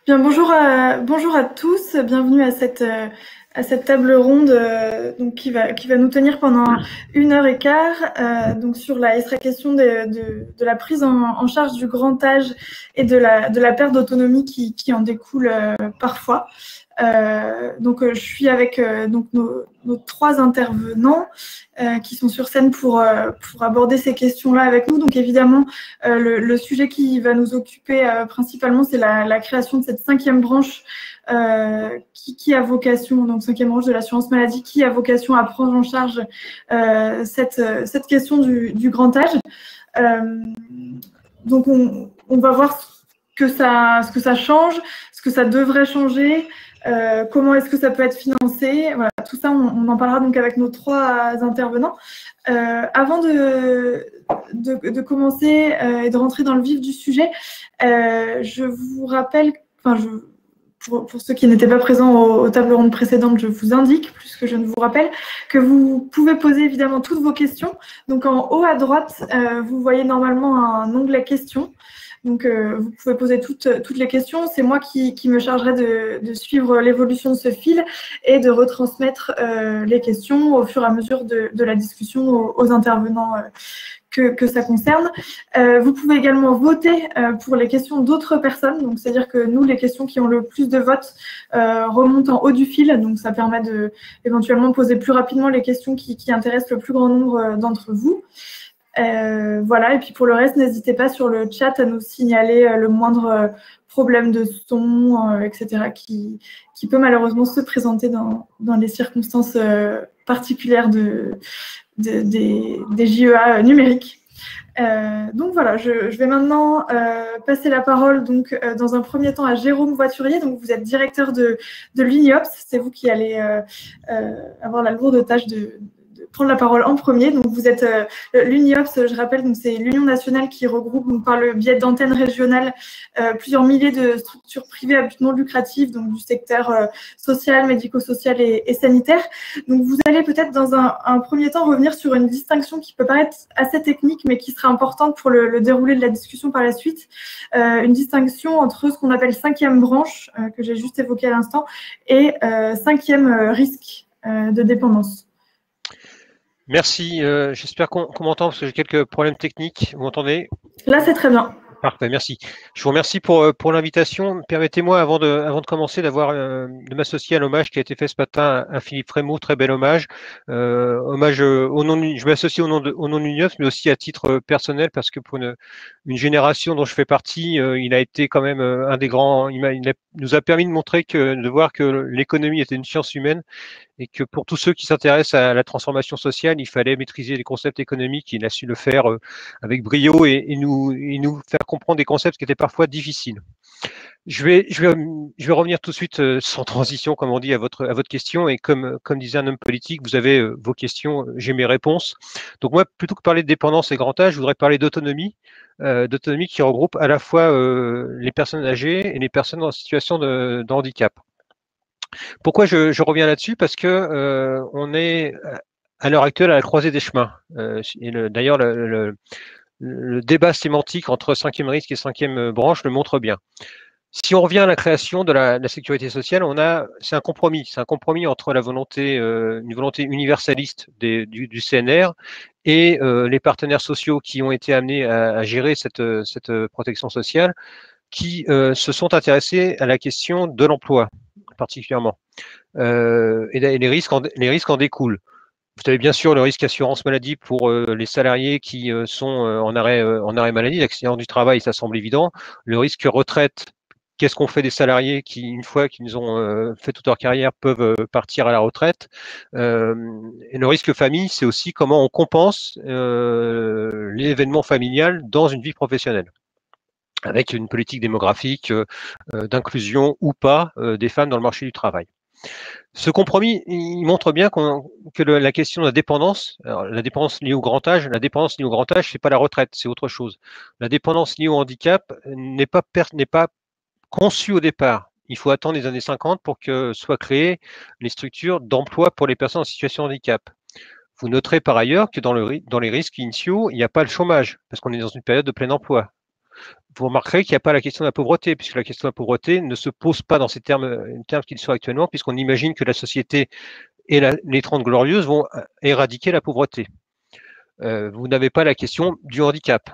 Bien, bonjour à tous, bienvenue à cette table ronde donc qui va nous tenir pendant 1 heure et quart. Donc il sera question de la prise en charge du grand âge et de la perte d'autonomie qui en découle parfois. Je suis avec donc nos trois intervenants qui sont sur scène pour aborder ces questions-là avec nous. Donc évidemment, le sujet qui va nous occuper principalement, c'est la création de cette 5e branche qui a vocation, donc 5e branche de l'assurance maladie, qui a vocation à prendre en charge cette question du grand âge. Donc on va voir ce que ça change, ce que ça devrait changer, comment est-ce que ça peut être financé. Voilà, tout ça, on en parlera donc avec nos trois intervenants. Avant de commencer et de rentrer dans le vif du sujet, je vous rappelle, pour ceux qui n'étaient pas présents aux tables rondes précédentes, je vous indique, plus que je ne vous rappelle, que vous pouvez poser évidemment toutes vos questions. Donc en haut à droite, vous voyez normalement un onglet questions. Donc, vous pouvez poser toutes les questions. C'est moi qui me chargerai de suivre l'évolution de ce fil et de retransmettre les questions au fur et à mesure de la discussion aux intervenants que ça concerne. Vous pouvez également voter pour les questions d'autres personnes. Donc, c'est-à-dire que nous, les questions qui ont le plus de votes remontent en haut du fil. Donc, ça permet éventuellement poser plus rapidement les questions qui intéressent le plus grand nombre d'entre vous. Voilà, et puis pour le reste, n'hésitez pas sur le chat à nous signaler le moindre problème de son, etc., qui peut malheureusement se présenter dans les circonstances particulières des JEA numériques. Donc voilà, je vais maintenant passer la parole dans un premier temps à Jérôme Voiturier. Donc vous êtes directeur de l'UNIOPS, c'est vous qui allez avoir la lourde tâche de prendre la parole en premier. Donc vous êtes l'UNIOPS, je rappelle, donc c'est l'Union nationale qui regroupe donc, par le biais d'antennes régionales plusieurs milliers de structures privées à but non lucratif, donc du secteur social, médico-social et sanitaire. Donc vous allez peut-être dans un premier temps revenir sur une distinction qui peut paraître assez technique, mais qui sera importante pour le déroulé de la discussion par la suite. Une distinction entre ce qu'on appelle 5e branche, que j'ai juste évoqué à l'instant, et 5e risque de dépendance. Merci, j'espère qu'on m'entend parce que j'ai quelques problèmes techniques. Vous m'entendez? Là, c'est très bien. Parfait, merci. Je vous remercie pour l'invitation. Permettez-moi, avant de commencer, de m'associer à l'hommage qui a été fait ce matin à Philippe Frémaux, très bel hommage. Hommage je m'associe au nom de l'UNIOPS, mais aussi à titre personnel, parce que pour une génération dont je fais partie, il a été quand même un des grands. Il nous a permis de voir que l'économie était une science humaine, et que pour tous ceux qui s'intéressent à la transformation sociale, il fallait maîtriser les concepts économiques. Il a su le faire avec brio et nous faire comprendre des concepts qui étaient parfois difficiles. Je vais revenir tout de suite sans transition, comme on dit, à votre question. Et comme disait un homme politique, vous avez vos questions, j'ai mes réponses. Donc moi, plutôt que parler de dépendance et grand âge, je voudrais parler d'autonomie qui regroupe à la fois les personnes âgées et les personnes en situation de handicap. Pourquoi je reviens là-dessus? Parce que on est à l'heure actuelle à la croisée des chemins. D'ailleurs, le débat sémantique entre 5e risque et 5e branche le montre bien. Si on revient à la création de la sécurité sociale, c'est un compromis. C'est un compromis entre une volonté universaliste du CNR et les partenaires sociaux qui ont été amenés à gérer cette protection sociale, qui se sont intéressés à la question de l'emploi particulièrement. Et les risques en découlent. Vous avez bien sûr le risque assurance maladie pour les salariés qui sont en arrêt maladie. L'accident du travail, ça semble évident. Le risque retraite, qu'est-ce qu'on fait des salariés qui, une fois qu'ils ont fait toute leur carrière, peuvent partir à la retraite? Et le risque famille, c'est aussi comment on compense l'événement familial dans une vie professionnelle, avec une politique démographique d'inclusion ou pas des femmes dans le marché du travail. Ce compromis, il montre bien que la question de la dépendance, alors la dépendance liée au grand âge, c'est pas la retraite, c'est autre chose. La dépendance liée au handicap n'est pas conçue au départ. Il faut attendre les années 50 pour que soient créées les structures d'emploi pour les personnes en situation de handicap. Vous noterez par ailleurs que dans les risques initiaux, il n'y a pas le chômage, parce qu'on est dans une période de plein emploi. vous remarquerez qu'il n'y a pas la question de la pauvreté, puisque la question de la pauvreté ne se pose pas dans ces termes qu'ils sont actuellement, puisqu'on imagine que la société et les 30 glorieuses vont éradiquer la pauvreté. Vous n'avez pas la question du handicap,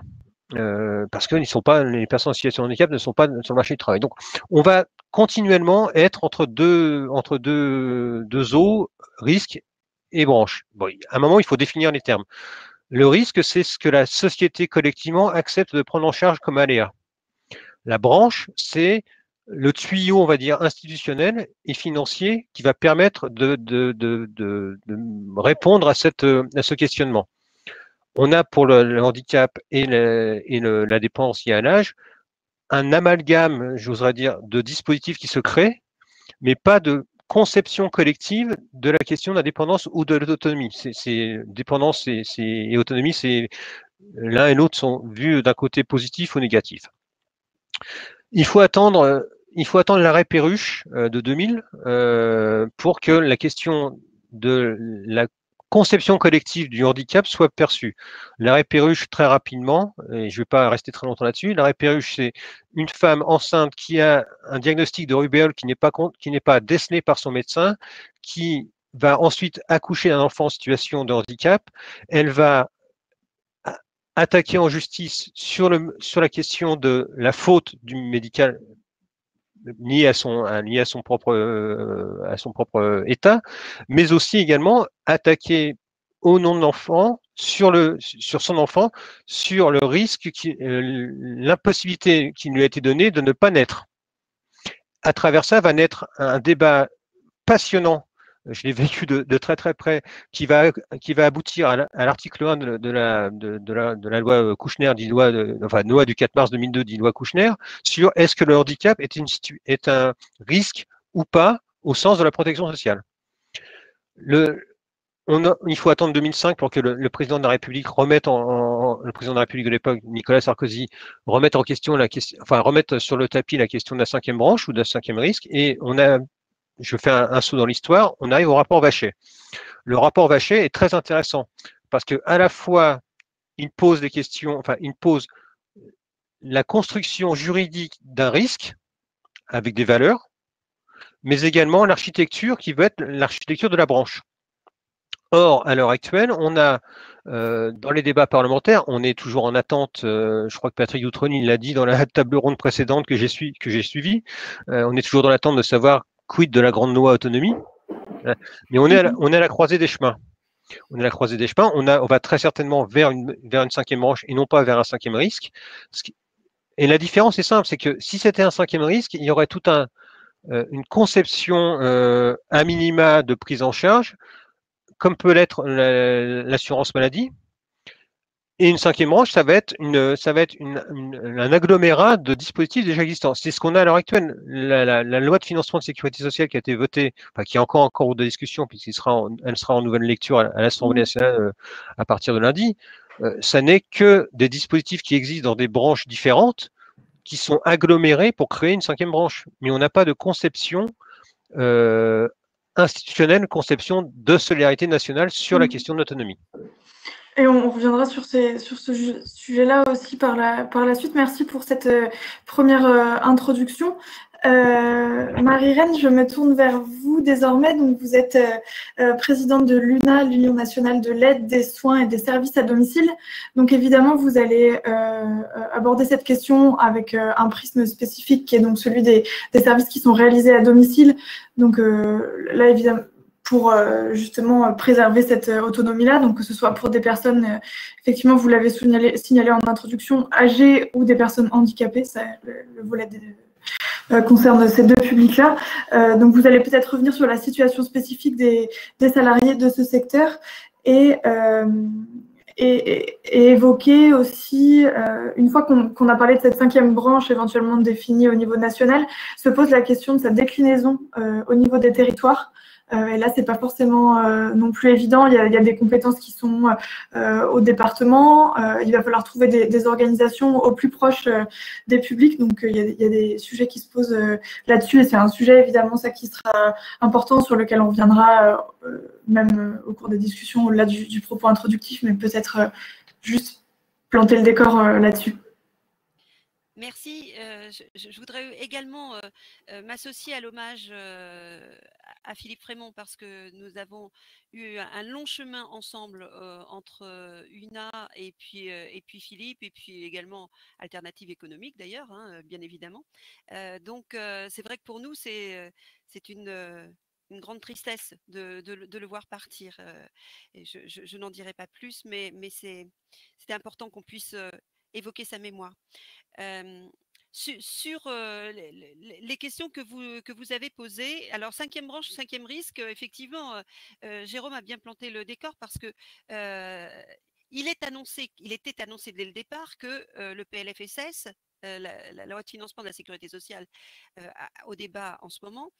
parce que les personnes en situation de handicap ne sont pas sur le marché du travail. Donc, on va continuellement être entre deux eaux, risque et branche. Bon, à un moment, il faut définir les termes. Le risque, c'est ce que la société collectivement accepte de prendre en charge comme aléa. La branche, c'est le tuyau, on va dire, institutionnel et financier qui va permettre de répondre à ce questionnement. On a pour le handicap et la dépendance liée à l'âge un amalgame, j'oserais dire, de dispositifs qui se créent, mais pas de conception collective de la question de la dépendance ou de l'autonomie. Dépendance et autonomie, c'est l'un et l'autre sont vus d'un côté positif ou négatif. Il faut attendre l'arrêt Perruche de 2000 pour que la question de la conception collective du handicap soit perçue. L'arrêt Perruche, très rapidement, et je ne vais pas rester très longtemps là-dessus, l'arrêt Perruche, c'est une femme enceinte qui a un diagnostic de rubéole qui n'est pas décelé par son médecin, qui va ensuite accoucher d'un enfant en situation de handicap. Elle va attaquer en justice sur la question de la faute du médical lié à son propre état, mais aussi également attaquer au nom de l'enfant sur son enfant, sur le risque, l'impossibilité qui lui a été donnée de ne pas naître. À travers ça va naître un débat passionnant, je l'ai vécu de très très près, qui va aboutir à l'article 1 de la loi Kouchner, loi du 4 mars 2002, dit loi Kouchner, sur est-ce que le handicap est un risque ou pas au sens de la protection sociale. Il faut attendre 2005 pour que le président de la République le président de la République de l'époque, Nicolas Sarkozy, remette sur le tapis la question de la 5e branche ou de la 5e risque, et je fais un saut dans l'histoire, on arrive au rapport Vachey. Le rapport Vachey est très intéressant parce que à la fois, il pose la construction juridique d'un risque avec des valeurs, mais également l'architecture qui veut être l'architecture de la branche. Or, à l'heure actuelle, on a, dans les débats parlementaires, on est toujours en attente, je crois que Patrick Doutroni l'a dit dans la table ronde précédente que j'ai suivie, on est toujours dans l'attente de savoir quid de la grande loi autonomie, mais on est à la croisée des chemins. On est à la croisée des chemins, on va très certainement vers une 5e branche et non pas vers un 5e risque. Et la différence est simple, c'est que si c'était un 5e risque, il y aurait toute une conception à minima de prise en charge, comme peut l'être l'assurance maladie. Et une 5e branche, ça va être un agglomérat de dispositifs déjà existants. C'est ce qu'on a à l'heure actuelle. La loi de financement de sécurité sociale qui a été votée, qui est encore en cours de discussion, puisqu'elle sera en nouvelle lecture à l'Assemblée nationale à partir de lundi, ça n'est que des dispositifs qui existent dans des branches différentes, qui sont agglomérés pour créer une 5e branche. Mais on n'a pas de conception institutionnelle, conception de solidarité nationale sur la question de l'autonomie. Et on reviendra sur ce sujet-là aussi par la suite. Merci pour cette première introduction. Marie-Reine, je me tourne vers vous désormais. Donc, vous êtes présidente de l'UNA, l'Union nationale de l'aide, des soins et des services à domicile. Donc, évidemment, vous allez aborder cette question avec un prisme spécifique qui est donc celui des services qui sont réalisés à domicile. Donc, là, évidemment, pour justement préserver cette autonomie-là, donc que ce soit pour des personnes, effectivement, vous l'avez signalé en introduction, âgées ou des personnes handicapées, ça, le volet concerne ces deux publics-là. Donc, vous allez peut-être revenir sur la situation spécifique des salariés de ce secteur et évoquer aussi, une fois qu'on a parlé de cette 5e branche éventuellement définie au niveau national, se pose la question de sa déclinaison au niveau des territoires. Et là, c'est pas forcément non plus évident. Il y a des compétences qui sont au département. Il va falloir trouver des organisations au plus proche des publics. Donc, il y a des sujets qui se posent là-dessus. Et c'est un sujet, évidemment, ça qui sera important, sur lequel on reviendra même au cours des discussions, au-delà du propos introductif, mais peut-être juste planter le décor là-dessus. Merci. Je voudrais également m'associer à l'hommage à Philippe Frémont parce que nous avons eu un long chemin ensemble entre UNA et puis Philippe et puis également Alternative économique d'ailleurs, hein, bien évidemment. Donc c'est vrai que pour nous c'est une grande tristesse de le voir partir. Et je n'en dirai pas plus, mais c'était important qu'on puisse évoquer sa mémoire. Sur les questions que vous avez posées, alors cinquième branche, cinquième risque, effectivement, Jérôme a bien planté le décor parce que il était annoncé dès le départ que le PLFSS, la loi de financement de la sécurité sociale au débat en ce moment,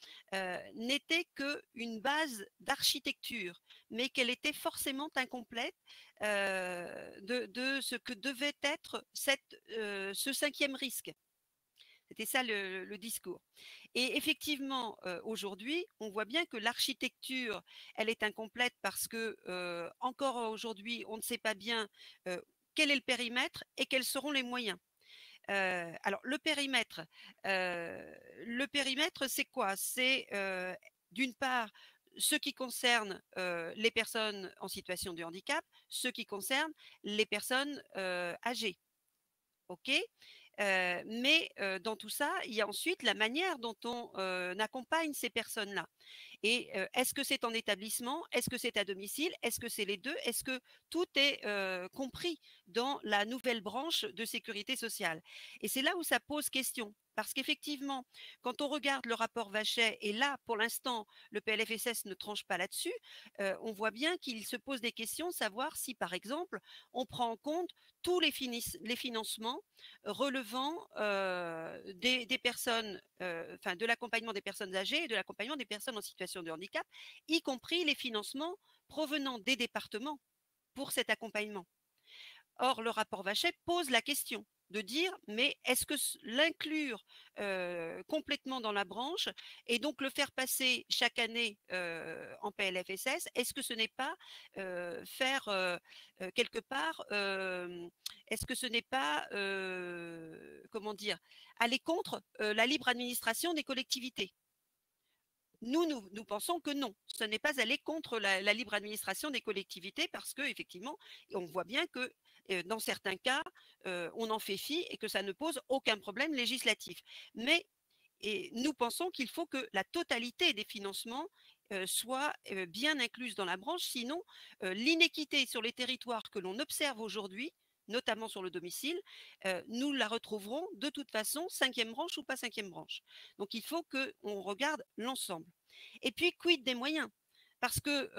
n'était qu'une base d'architecture, mais qu'elle était forcément incomplète de ce que devait être ce cinquième risque. C'était ça le discours. Et effectivement, aujourd'hui, on voit bien que l'architecture, elle est incomplète parce que encore aujourd'hui, on ne sait pas bien quel est le périmètre et quels seront les moyens. Alors le périmètre, c'est quoi? C'est d'une part ce qui concerne les personnes en situation de handicap, ce qui concerne les personnes âgées. OK? Mais dans tout ça, il y a ensuite la manière dont on accompagne ces personnes-là. Et est-ce que c'est en établissement? Est-ce que c'est à domicile? Est-ce que c'est les deux? Est-ce que tout est compris dans la nouvelle branche de sécurité sociale? Et c'est là où ça pose question. Parce qu'effectivement, quand on regarde le rapport Vachey, et là, pour l'instant, le PLFSS ne tranche pas là-dessus, on voit bien qu'il se pose des questions, savoir si, par exemple, on prend en compte tous les financements relevant des personnes, enfin de l'accompagnement des personnes âgées et de l'accompagnement des personnes en situation de handicap, y compris les financements provenant des départements pour cet accompagnement. Or, le rapport Vachey pose la question de dire, mais est-ce que l'inclure complètement dans la branche et donc le faire passer chaque année en PLFSS, est-ce que ce n'est pas faire quelque part, est-ce que ce n'est pas, comment dire, aller contre la libre administration des collectivités? Nous pensons que non, ce n'est pas aller contre la libre administration des collectivités parce qu'effectivement, on voit bien que dans certains cas, on en fait fi et que ça ne pose aucun problème législatif. Mais nous pensons qu'il faut que la totalité des financements soit bien incluse dans la branche, sinon l'inéquité sur les territoires que l'on observe aujourd'hui, notamment sur le domicile, nous la retrouverons de toute façon, cinquième branche ou pas cinquième branche. Donc il faut qu'on regarde l'ensemble. Et puis, quid des moyens? Parce que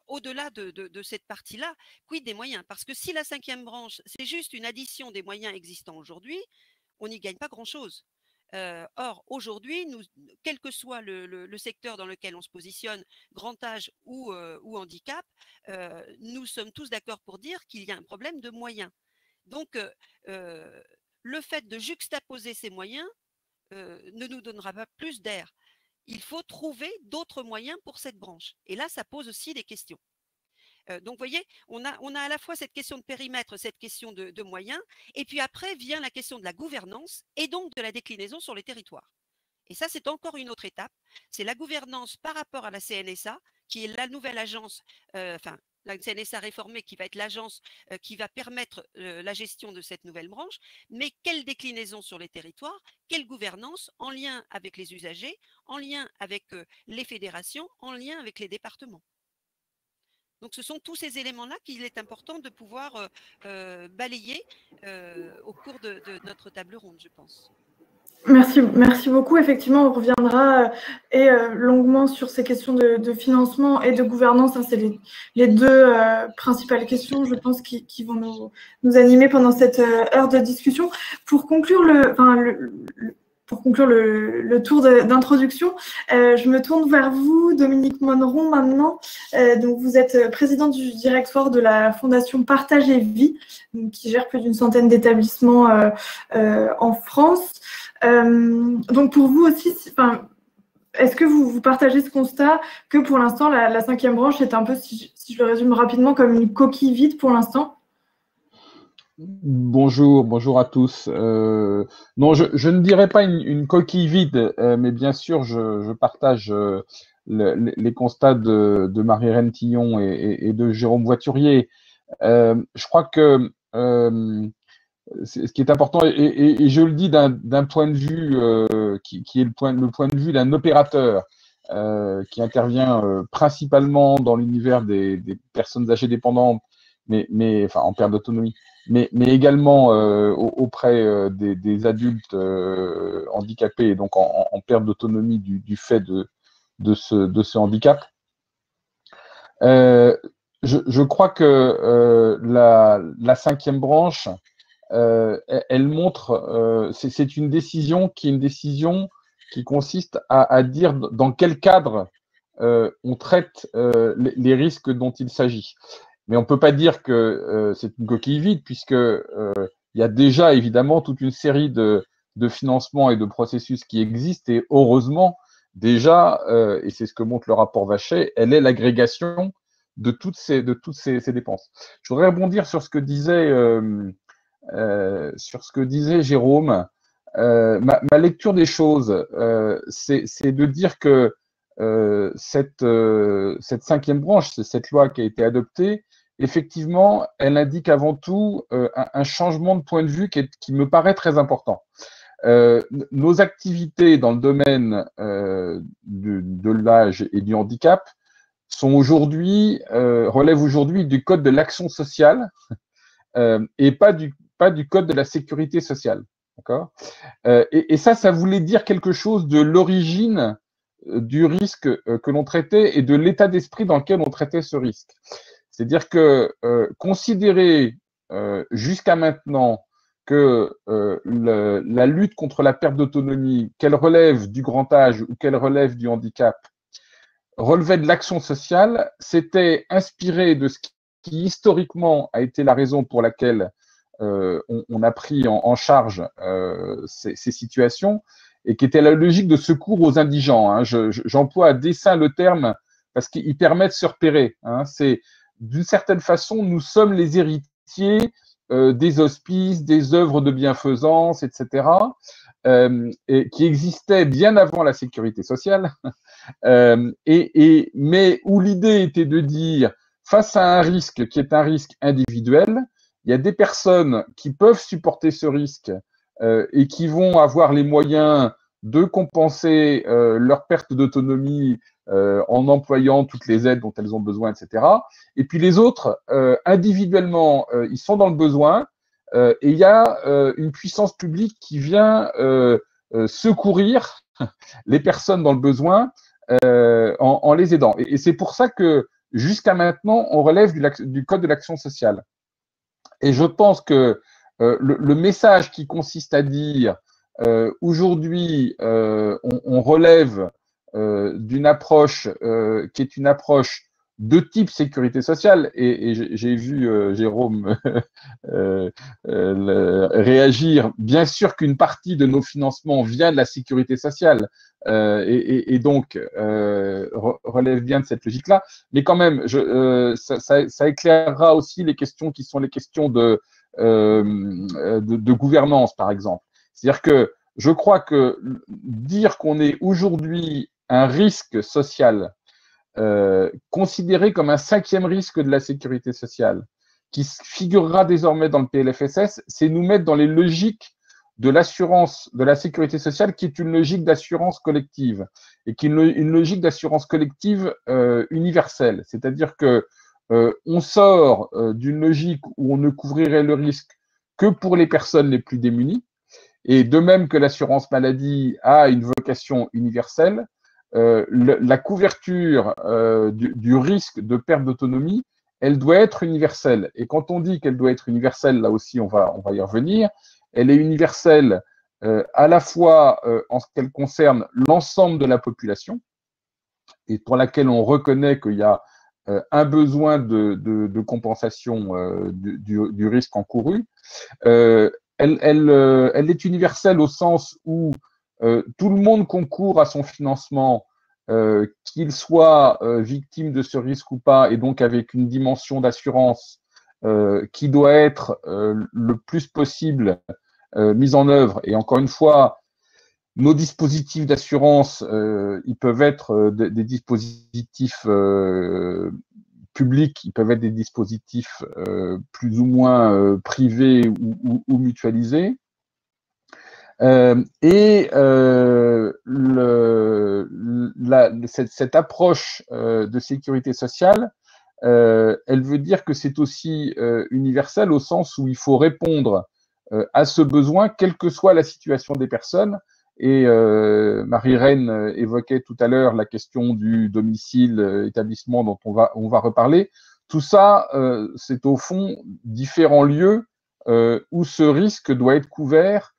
au-delà de cette partie-là, quid des moyens? Parce que si la cinquième branche, c'est juste une addition des moyens existants aujourd'hui, on n'y gagne pas grand-chose. Or, aujourd'hui, quel que soit le secteur dans lequel on se positionne, grand âge ou handicap, nous sommes tous d'accord pour dire qu'il y a un problème de moyens. Donc, le fait de juxtaposer ces moyens ne nous donnera pas plus d'air. Il faut trouver d'autres moyens pour cette branche. Et là, ça pose aussi des questions. Donc, vous voyez, on a à la fois cette question de périmètre, cette question de moyens, et puis après vient la question de la gouvernance et donc de la déclinaison sur les territoires. Et ça, c'est encore une autre étape. C'est la gouvernance par rapport à la CNSA, qui est la nouvelle agence, enfin, la CNSA réformée, qui va être l'agence qui va permettre la gestion de cette nouvelle branche. Mais quelle déclinaison sur les territoires? Quelle gouvernance en lien avec les usagers, en lien avec les fédérations, en lien avec les départements? Donc, ce sont tous ces éléments-là qu'il est important de pouvoir balayer au cours de notre table ronde, je pense. Merci beaucoup. Effectivement, on reviendra longuement sur ces questions de financement et de gouvernance. Hein, c'est les deux principales questions, je pense, qui vont nous animer pendant cette heure de discussion. Pour conclure le tour d'introduction, je me tourne vers vous, Dominique Monneron, maintenant. Donc, vous êtes présidente du directoire de la Fondation Partage et Vie, qui gère plus d'une centaine d'établissements en France. Donc, pour vous aussi, est-ce que vous partagez ce constat que pour l'instant, la cinquième branche est un peu, si je le résume rapidement, comme une coquille vide pour l'instant? Bonjour à tous. Non, je ne dirais pas une coquille vide, mais bien sûr, je partage les constats de Marie-Reine Tillon et de Jérôme Voiturier. Je crois que ce qui est important, et je le dis d'un point de vue qui est le point de vue d'un opérateur qui intervient principalement dans l'univers des personnes âgées dépendantes, mais enfin en perte d'autonomie, mais également auprès des adultes handicapés et donc en perte d'autonomie du fait de ce handicap. Euh, je crois que la cinquième branche, elle montre, c'est une décision qui est une décision qui consiste à dire dans quel cadre on traite les risques dont il s'agit. Mais on ne peut pas dire que c'est une coquille vide, puisque il y a déjà évidemment toute une série de financements et de processus qui existent, et heureusement, déjà, et c'est ce que montre le rapport Vachet, elle est l'agrégation de toutes ces dépenses. Je voudrais rebondir sur ce que disait Jérôme. Ma lecture des choses, c'est de dire que cette cinquième branche, cette loi qui a été adoptée, effectivement, elle indique avant tout un changement de point de vue qui me paraît très important. Nos activités dans le domaine de l'âge et du handicap relèvent aujourd'hui du code de l'action sociale et pas du code de la sécurité sociale. D'accord ? Et ça voulait dire quelque chose de l'origine du risque que l'on traitait et de l'état d'esprit dans lequel on traitait ce risque. C'est-à-dire que considérer jusqu'à maintenant que la lutte contre la perte d'autonomie, qu'elle relève du grand âge ou qu'elle relève du handicap, relevait de l'action sociale, c'était inspiré de ce qui historiquement a été la raison pour laquelle on a pris en charge ces situations, et qui était la logique de secours aux indigents. Hein. J'emploie à dessein le terme parce qu'il permet de se repérer. Hein. C'est d'une certaine façon, nous sommes les héritiers des hospices, des œuvres de bienfaisance, etc., et qui existaient bien avant la sécurité sociale, mais où l'idée était de dire, face à un risque qui est un risque individuel, il y a des personnes qui peuvent supporter ce risque et qui vont avoir les moyens de compenser leur perte d'autonomie en employant toutes les aides dont elles ont besoin, etc. Et puis les autres, individuellement, ils sont dans le besoin et il y a une puissance publique qui vient secourir les personnes dans le besoin en les aidant. Et c'est pour ça que jusqu'à maintenant, on relève du code de l'action sociale. Et je pense que le message qui consiste à dire aujourd'hui, on relève d'une approche qui est une approche de type sécurité sociale, et j'ai vu Jérôme réagir. Bien sûr qu'une partie de nos financements vient de la sécurité sociale et donc relève bien de cette logique-là, mais quand même, ça éclairera aussi les questions qui sont les questions de gouvernance, par exemple. C'est-à-dire que je crois que dire qu'on est aujourd'hui un risque social considéré comme un cinquième risque de la sécurité sociale, qui figurera désormais dans le PLFSS, c'est nous mettre dans les logiques de l'assurance, de la sécurité sociale, qui est une logique d'assurance collective, et qui est une logique d'assurance collective universelle. C'est-à-dire que on sort d'une logique où on ne couvrirait le risque que pour les personnes les plus démunies, et de même que l'assurance maladie a une vocation universelle, la couverture du risque de perte d'autonomie, elle doit être universelle. Et quand on dit qu'elle doit être universelle, là aussi on va y revenir, elle est universelle à la fois en ce qu'elle concerne l'ensemble de la population, et pour laquelle on reconnaît qu'il y a un besoin de compensation du risque encouru. Elle est universelle au sens où tout le monde concourt à son financement, qu'il soit victime de ce risque ou pas, et donc avec une dimension d'assurance qui doit être le plus possible mise en œuvre. Et encore une fois, nos dispositifs d'assurance, ils peuvent être des dispositifs publics, ils peuvent être des dispositifs plus ou moins privés ou mutualisés. Cette approche de sécurité sociale, elle veut dire que c'est aussi universel au sens où il faut répondre à ce besoin, quelle que soit la situation des personnes. Et Marie-Reine évoquait tout à l'heure la question du domicile, établissement dont on va reparler. Tout ça, c'est au fond différents lieux où ce risque doit être couvert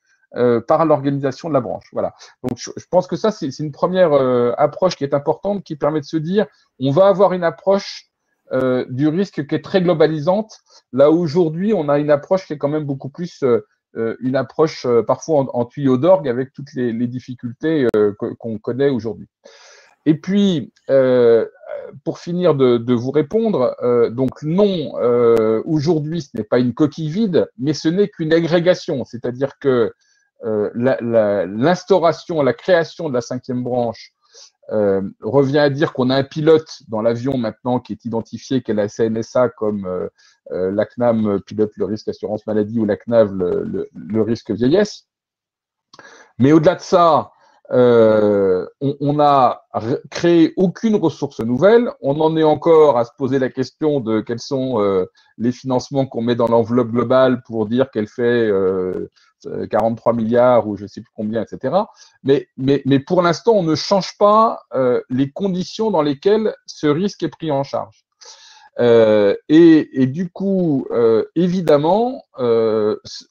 par l'organisation de la branche. Voilà. Donc, je pense que ça, c'est une première approche qui est importante, qui permet de se dire, on va avoir une approche du risque qui est très globalisante. Là, aujourd'hui, on a une approche qui est quand même beaucoup plus une approche parfois en tuyau d'orgue avec toutes les difficultés qu'on connaît aujourd'hui. Et puis, pour finir de vous répondre, donc non, aujourd'hui, ce n'est pas une coquille vide, mais ce n'est qu'une agrégation, c'est-à-dire que l'instauration, la création de la 5e branche revient à dire qu'on a un pilote dans l'avion maintenant qui est identifié, qui est la CNSA comme la CNAM pilote le risque assurance maladie ou la CNAV le risque vieillesse. Mais au-delà de ça, on n'a créé aucune ressource nouvelle. On en est encore à se poser la question de quels sont les financements qu'on met dans l'enveloppe globale pour dire qu'elle fait 43 milliards ou je ne sais plus combien, etc. Mais pour l'instant, on ne change pas les conditions dans lesquelles ce risque est pris en charge. Et du coup, évidemment,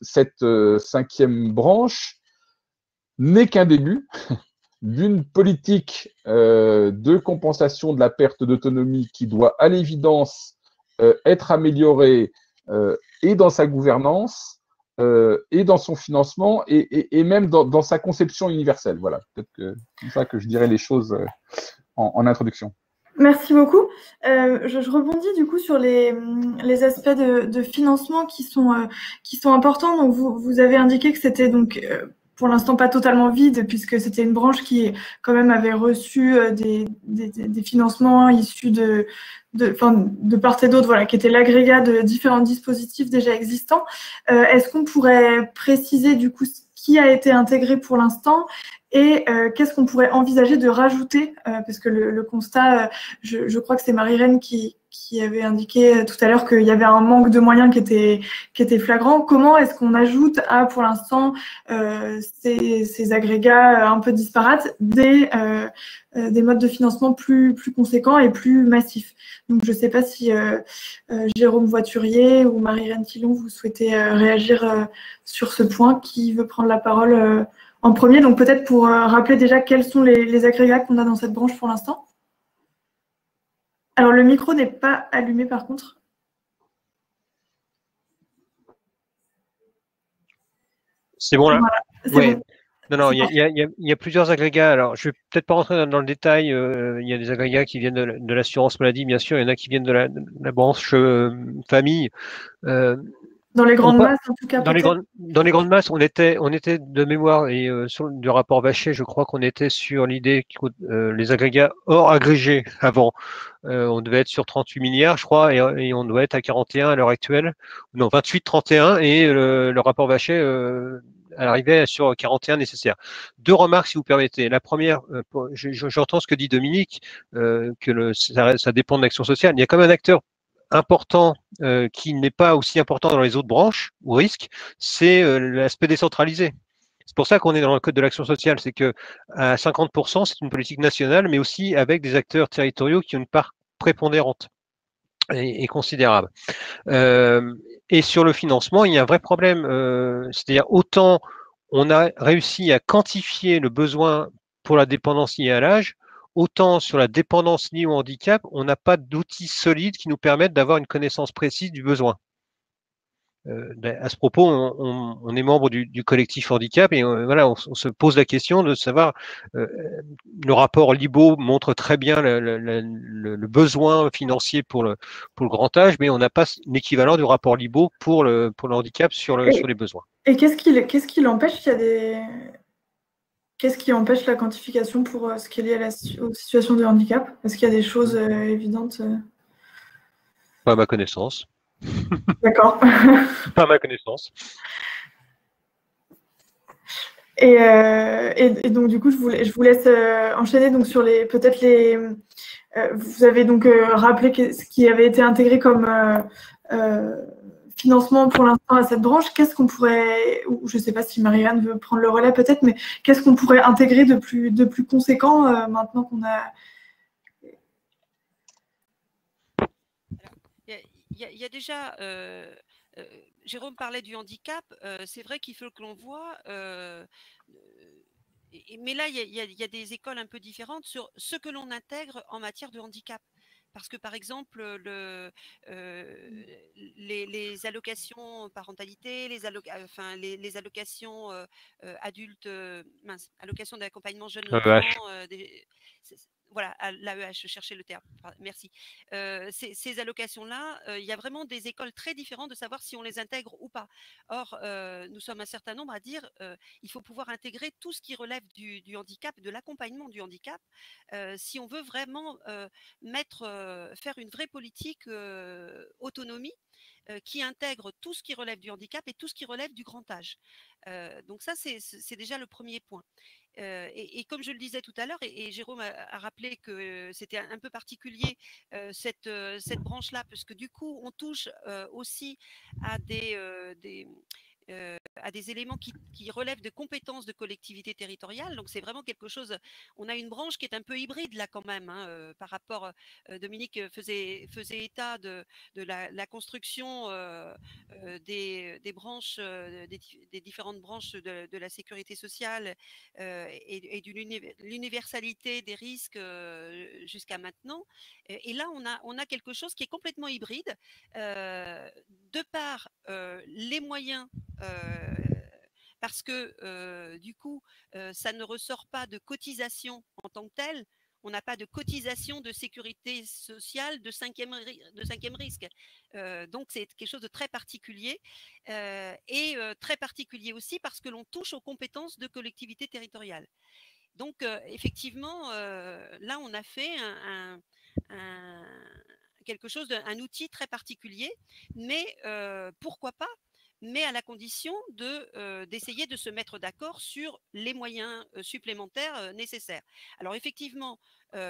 cette 5e branche n'est qu'un début d'une politique de compensation de la perte d'autonomie qui doit à l'évidence être améliorée et dans sa gouvernance et dans son financement et même dans sa conception universelle. Voilà, peut-être que c'est comme ça que je dirais les choses en introduction. Merci beaucoup. Je rebondis du coup sur les aspects de financement qui sont importants. Donc vous avez indiqué que c'était donc pour l'instant pas totalement vide puisque c'était une branche qui quand même avait reçu des financements issus de part et d'autre, voilà, qui était l'agrégat de différents dispositifs déjà existants. Est-ce qu'on pourrait préciser du coup ce qui a été intégré pour l'instant et qu'est-ce qu'on pourrait envisager de rajouter parce que le constat, je crois que c'est Marie-Reine qui avait indiqué tout à l'heure qu'il y avait un manque de moyens qui était flagrant. Comment est-ce qu'on ajoute à, pour l'instant, ces agrégats un peu disparates, des modes de financement plus conséquents et plus massifs? Donc, je ne sais pas si Jérôme Voiturier ou Marie-Reine Tillon, vous souhaitez réagir sur ce point. Qui veut prendre la parole en premier? Donc, peut-être pour rappeler déjà quels sont les agrégats qu'on a dans cette branche pour l'instant. Alors, le micro n'est pas allumé par contre. C'est bon là? Voilà, bon. Non, il y a plusieurs agrégats. Alors, je ne vais peut-être pas rentrer dans le détail. Il y a des agrégats qui viennent de l'assurance maladie, bien sûr. Il y en a qui viennent de la branche famille. Dans les grandes masses, en tout cas. Dans les grandes masses, on était de mémoire et sur du rapport Vachet, je crois qu'on était sur l'idée que les agrégats hors agrégés avant, on devait être sur 38 milliards, je crois, et on doit être à 41 à l'heure actuelle. Non, 28, 31, et le rapport Vachet arrivait sur 41 nécessaires. Deux remarques, si vous permettez. La première, j'entends ce que dit Dominique, que ça dépend de l'action sociale. Il y a quand même un acteur important qui n'est pas aussi important dans les autres branches ou risques, c'est l'aspect décentralisé. C'est pour ça qu'on est dans le code de l'action sociale, c'est que à 50%, c'est une politique nationale, mais aussi avec des acteurs territoriaux qui ont une part prépondérante et considérable. Et sur le financement, il y a un vrai problème, c'est-à-dire autant on a réussi à quantifier le besoin pour la dépendance liée à l'âge, autant sur la dépendance liée au handicap, on n'a pas d'outils solides qui nous permettent d'avoir une connaissance précise du besoin. à ce propos, on est membre du collectif handicap et voilà, on se pose la question de savoir, le rapport Libaud montre très bien le besoin financier pour le grand âge, mais on n'a pas l'équivalent du rapport Libaud pour le handicap sur les besoins. Et qu'est-ce qui l'empêche? Qu'est-ce qui empêche la quantification pour ce qui est lié aux situations de handicap? Est-ce qu'il y a des choses évidentes? Pas à ma connaissance. D'accord. Pas à ma connaissance. Et donc, du coup, je vous laisse enchaîner donc, sur peut-être les. Vous avez donc rappelé ce qui avait été intégré comme financement pour l'instant à cette branche. Qu'est-ce qu'on pourrait, ou je ne sais pas si Marie-Anne veut prendre le relais peut-être, mais qu'est-ce qu'on pourrait intégrer de plus conséquent maintenant qu'on a. Il y a déjà, Jérôme parlait du handicap, c'est vrai qu'il faut que l'on voit, mais là, il y a des écoles un peu différentes sur ce que l'on intègre en matière de handicap. Parce que, par exemple, les allocations parentalité, les allocations adultes, allocations d'accompagnement jeune enfant, voilà, l'AEH, je cherchais le terme, merci. Ces allocations-là, il y a vraiment des écoles très différentes de savoir si on les intègre ou pas. Or, nous sommes un certain nombre à dire il faut pouvoir intégrer tout ce qui relève du handicap, de l'accompagnement du handicap, si on veut vraiment faire une vraie politique autonomie qui intègre tout ce qui relève du handicap et tout ce qui relève du grand âge. Donc ça, c'est déjà le premier point. Et comme je le disais tout à l'heure, et Jérôme a rappelé que c'était un peu particulier cette branche-là, parce que du coup, on touche aussi à des éléments qui relèvent de compétences de collectivités territoriales. Donc, c'est vraiment quelque chose. On a une branche qui est un peu hybride là quand même, hein, par rapport. Dominique faisait état de la construction des branches, des différentes branches de la sécurité sociale et de l'universalité des risques jusqu'à maintenant. Et là, on a quelque chose qui est complètement hybride, de par les moyens. Parce que du coup, ça ne ressort pas de cotisation en tant que telle. On n'a pas de cotisation de sécurité sociale de cinquième risque. Donc, c'est quelque chose de très particulier et très particulier aussi parce que l'on touche aux compétences de collectivités territoriales. Donc, effectivement, là, on a fait quelque chose, un outil très particulier, mais pourquoi pas, mais à la condition d'essayer de se mettre d'accord sur les moyens supplémentaires nécessaires. Alors effectivement,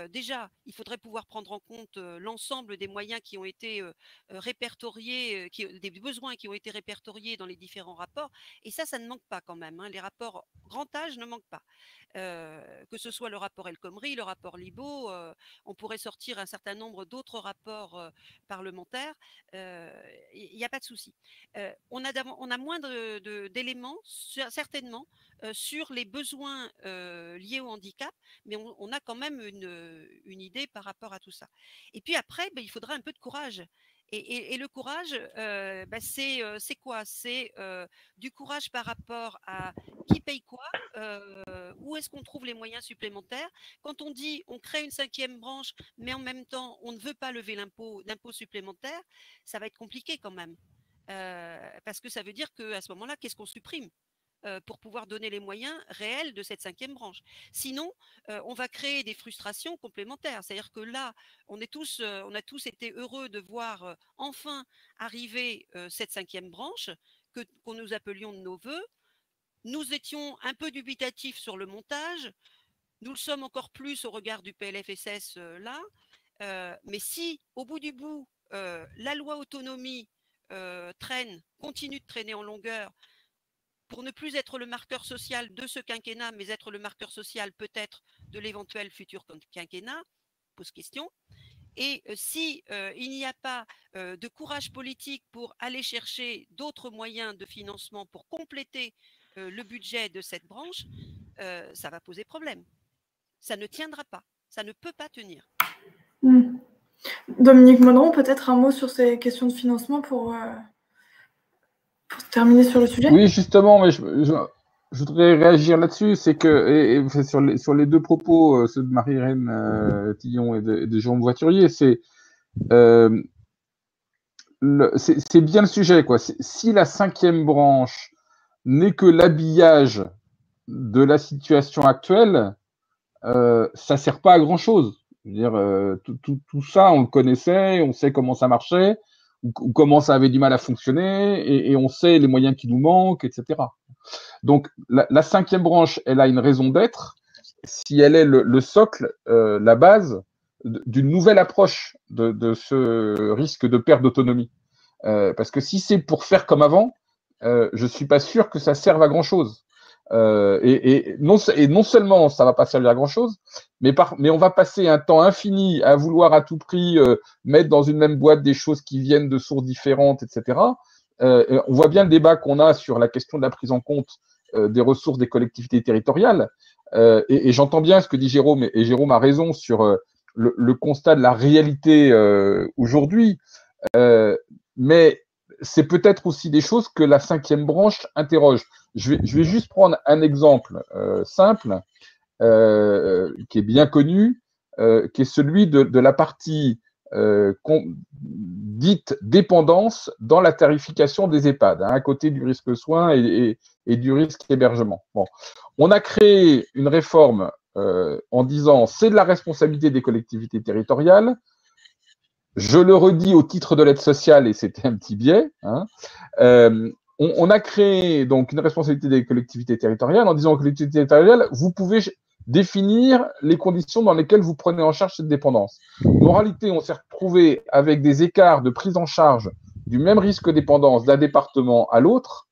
déjà, il faudrait pouvoir prendre en compte l'ensemble des moyens qui ont été répertoriés, des besoins qui ont été répertoriés dans les différents rapports, et ça ne manque pas quand même, hein. Les rapports grand âge ne manquent pas. Que ce soit le rapport El Khomri, le rapport Libaud, on pourrait sortir un certain nombre d'autres rapports parlementaires, il n'y a pas de souci. On a moins d'éléments, certainement, sur les besoins liés au handicap, mais on a quand même une idée par rapport à tout ça. Et puis après, il faudra un peu de courage. Et le courage, c'est quoi? C'est du courage par rapport à qui paye quoi, où est-ce qu'on trouve les moyens supplémentaires. Quand on dit on crée une 5e branche, mais en même temps on ne veut pas lever l'impôt supplémentaire, ça va être compliqué quand même. Parce que ça veut dire qu'à ce moment-là, qu'est-ce qu'on supprime pour pouvoir donner les moyens réels de cette 5e branche. Sinon, on va créer des frustrations complémentaires. C'est-à-dire que là, on a tous été heureux de voir enfin arriver cette 5e branche qu'on nous appelions de nos voeux. Nous étions un peu dubitatifs sur le montage. Nous le sommes encore plus au regard du PLFSS là. Mais si, au bout du bout, la loi autonomie continue de traîner en longueur, pour ne plus être le marqueur social de ce quinquennat, mais être le marqueur social peut-être de l'éventuel futur quinquennat, pose question. Et si il n'y a pas de courage politique pour aller chercher d'autres moyens de financement pour compléter le budget de cette branche, ça va poser problème. Ça ne tiendra pas. Ça ne peut pas tenir. Dominique Monneron, peut-être un mot sur ces questions de financement pour Pour terminer sur le sujet. Oui, justement, mais je voudrais réagir là-dessus. C'est que, et sur les deux propos, ceux de Marie-Reine Tillon et de Jérôme Voiturier, c'est bien le sujet, quoi. Si la cinquième branche n'est que l'habillage de la situation actuelle, ça sert pas à grand chose. Je veux dire, tout ça, on le connaissait, on sait comment ça marchait, ou comment ça avait du mal à fonctionner, et on sait les moyens qui nous manquent, etc. Donc, la cinquième branche, elle a une raison d'être si elle est le socle, la base d'une nouvelle approche de ce risque de perte d'autonomie. Parce que si c'est pour faire comme avant, je suis pas sûr que ça serve à grand chose. Et non seulement ça va pas servir à grand chose, mais on va passer un temps infini à vouloir à tout prix mettre dans une même boîte des choses qui viennent de sources différentes, etc. On voit bien le débat qu'on a sur la question de la prise en compte des ressources des collectivités territoriales. Et j'entends bien ce que dit Jérôme, et Jérôme a raison sur le constat de la réalité aujourd'hui. Mais c'est peut-être aussi des choses que la cinquième branche interroge. Je vais juste prendre un exemple simple, qui est bien connu, qui est celui de la partie dite dépendance dans la tarification des EHPAD, à côté du risque soins et du risque hébergement. Bon. On a créé une réforme en disant c'est de la responsabilité des collectivités territoriales. Je le redis au titre de l'aide sociale, et c'était un petit biais. On a créé donc une responsabilité des collectivités territoriales en disant aux collectivités territoriales, vous pouvez définir les conditions dans lesquelles vous prenez en charge cette dépendance. En réalité, on s'est retrouvé avec des écarts de prise en charge du même risque de dépendance d'un département à l'autre,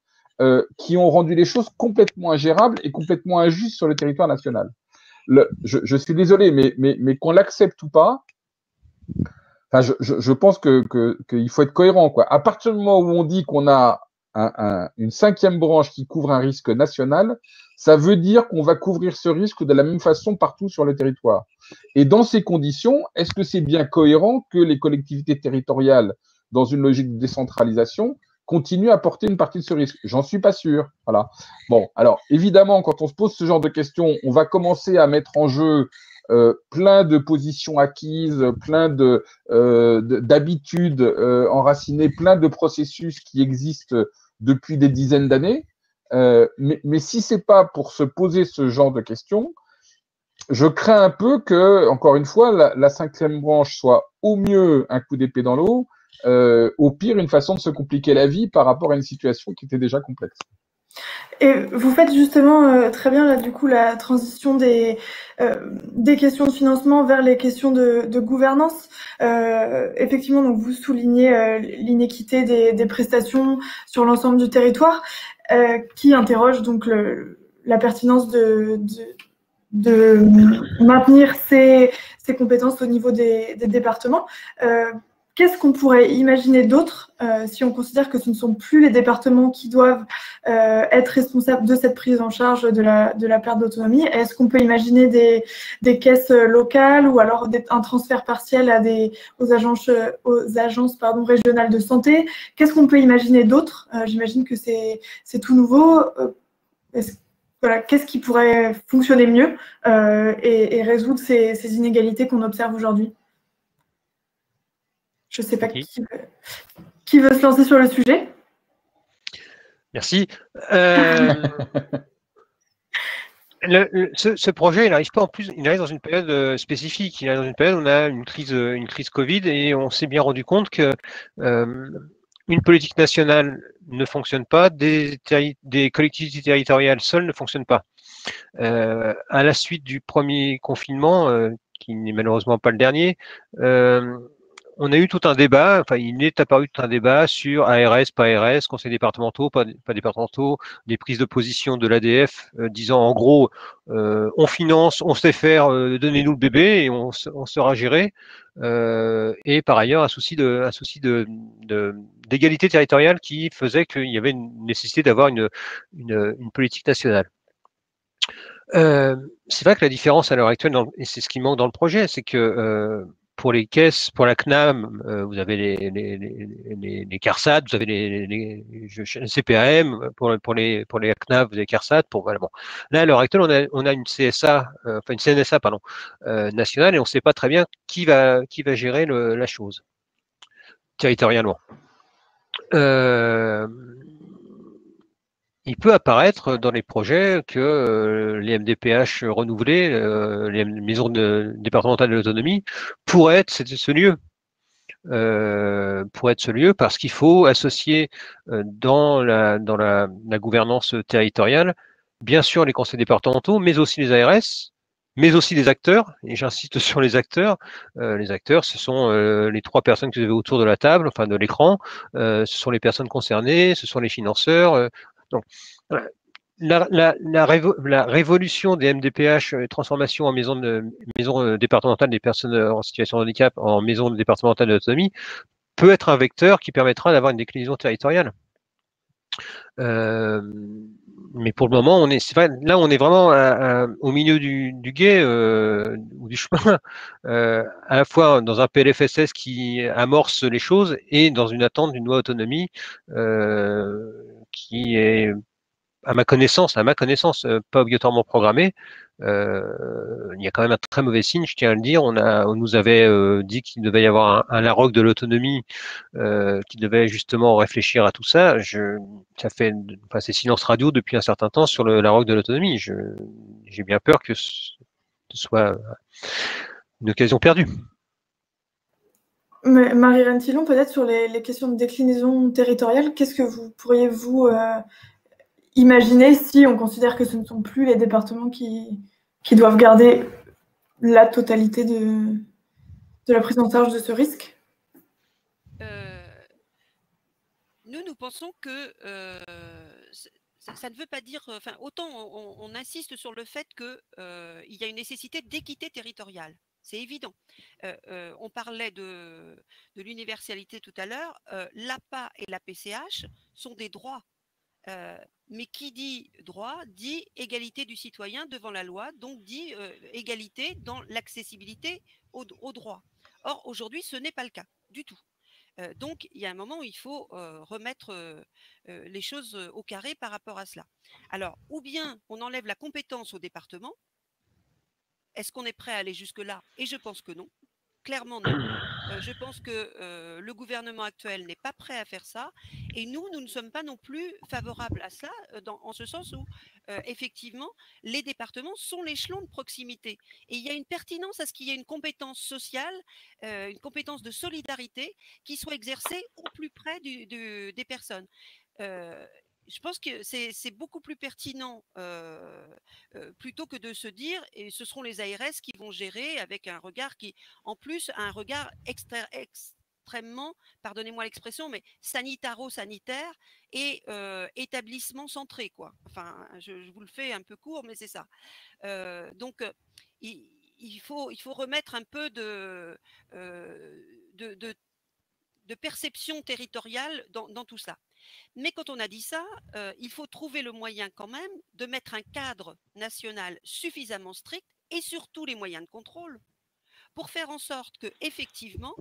qui ont rendu les choses complètement ingérables et complètement injustes sur le territoire national. Je suis désolé, mais qu'on l'accepte ou pas, enfin, je pense qu'il faut être cohérent, quoi. À partir du moment où on dit qu'on a une cinquième branche qui couvre un risque national, ça veut dire qu'on va couvrir ce risque de la même façon partout sur le territoire. Et dans ces conditions, est-ce que c'est bien cohérent que les collectivités territoriales, dans une logique de décentralisation, continuent à porter une partie de ce risque? J'en suis pas sûr. Voilà. Bon, alors évidemment, quand on se pose ce genre de questions, on va commencer à mettre en jeu plein de positions acquises, plein d'habitudes enracinées, plein de processus qui existent depuis des dizaines d'années. Mais si c'est pas pour se poser ce genre de questions, je crains un peu que, encore une fois, la cinquième branche soit au mieux un coup d'épée dans l'eau, au pire une façon de se compliquer la vie par rapport à une situation qui était déjà complexe. Et vous faites justement très bien là du coup la transition des questions de financement vers les questions de gouvernance. Effectivement, donc vous soulignez l'inéquité des prestations sur l'ensemble du territoire, qui interroge donc la pertinence de maintenir ces compétences au niveau des départements. Qu'est-ce qu'on pourrait imaginer d'autre si on considère que ce ne sont plus les départements qui doivent être responsables de cette prise en charge de la perte d'autonomie? Est-ce qu'on peut imaginer des caisses locales ou alors un transfert partiel aux agences régionales de santé? Qu'est-ce qu'on peut imaginer d'autre? J'imagine que c'est tout nouveau. Voilà, qu'est-ce qui pourrait fonctionner mieux et résoudre ces inégalités qu'on observe aujourd'hui? Je ne sais pas qui veut se lancer sur le sujet. Merci. Ce projet, il n'arrive pas en plus, il arrive dans une période spécifique. Il arrive dans une période où on a une crise Covid et on s'est bien rendu compte que une politique nationale ne fonctionne pas, des collectivités territoriales seules ne fonctionnent pas. À la suite du premier confinement, qui n'est malheureusement pas le dernier, on a eu tout un débat, enfin il est apparu tout un débat sur ARS, pas ARS, conseils départementaux, pas départementaux, des prises de position de l'ADF disant en gros on finance, on sait faire, donnez-nous le bébé et on saura gérer. Et par ailleurs un souci d'égalité territoriale qui faisait qu'il y avait une nécessité d'avoir une politique nationale. C'est vrai que la différence à l'heure actuelle, et c'est ce qui manque dans le projet, c'est que pour les caisses, pour la CNAM, vous avez les CARSAT, vous avez les CPAM, pour les CNAM, vous avez CARSAT. Voilà, bon. Là, à l'heure actuelle, on a une CSA, enfin une CNSA, pardon, nationale, et on ne sait pas très bien qui va gérer la chose territorialement. Il peut apparaître dans les projets que les MDPH renouvelés, les maisons départementales de l'autonomie, pourraient être ce lieu. Pour être ce lieu, parce qu'il faut associer dans la gouvernance territoriale, bien sûr les conseils départementaux, mais aussi les ARS, mais aussi les acteurs, et j'insiste sur les acteurs. Les acteurs, ce sont les 3 personnes que vous avez autour de la table, enfin de l'écran, ce sont les personnes concernées, ce sont les financeurs. Donc, la révolution des MDPH, transformation en maison départementale des personnes en situation de handicap en maison départementale de l'autonomie, peut être un vecteur qui permettra d'avoir une déclinaison territoriale. Mais pour le moment, là, on est vraiment au milieu du gué ou du chemin, à la fois dans un PLFSS qui amorce les choses et dans une attente d'une loi autonomie qui est, à ma connaissance, pas obligatoirement programmée. Il y a quand même un très mauvais signe, je tiens à le dire. On nous avait dit qu'il devait y avoir un LAROC de l'autonomie qui devait justement réfléchir à tout ça. C'est silence radio depuis un certain temps sur le LAROC de l'autonomie. J'ai bien peur que ce soit une occasion perdue. Marie-Reine Tillon, peut-être sur les questions de déclinaison territoriale, qu'est-ce que vous pourriez imaginer si on considère que ce ne sont plus les départements qui doivent garder la totalité de la prise en charge de ce risque? Nous pensons que ça ne veut pas dire, enfin, autant on insiste sur le fait qu'il y a une nécessité d'équité territoriale. C'est évident. On parlait de l'universalité tout à l'heure. L'APA et la PCH sont des droits. Mais qui dit droit dit égalité du citoyen devant la loi, donc dit égalité dans l'accessibilité aux droits. Or, aujourd'hui, ce n'est pas le cas du tout. Donc, il y a un moment où il faut remettre les choses au carré par rapport à cela. Alors, ou bien on enlève la compétence au département. Est-ce qu'on est prêt à aller jusque-là? Et je pense que non. Clairement non. Je pense que le gouvernement actuel n'est pas prêt à faire ça. Et nous ne sommes pas non plus favorables à cela, en ce sens où, effectivement, les départements sont l'échelon de proximité. Et il y a une pertinence à ce qu'il y ait une compétence sociale, une compétence de solidarité qui soit exercée au plus près des personnes. Je pense que c'est beaucoup plus pertinent plutôt que de se dire, et ce seront les ARS qui vont gérer avec un regard qui, en plus, a un regard extrêmement, pardonnez-moi l'expression, mais sanitaro-sanitaire et établissement centré, quoi. Enfin, je vous le fais un peu court, mais c'est ça. Donc, il faut remettre un peu de perception territoriale dans tout ça. Mais quand on a dit ça, il faut trouver le moyen quand même de mettre un cadre national suffisamment strict et surtout les moyens de contrôle pour faire en sorte qu'effectivement,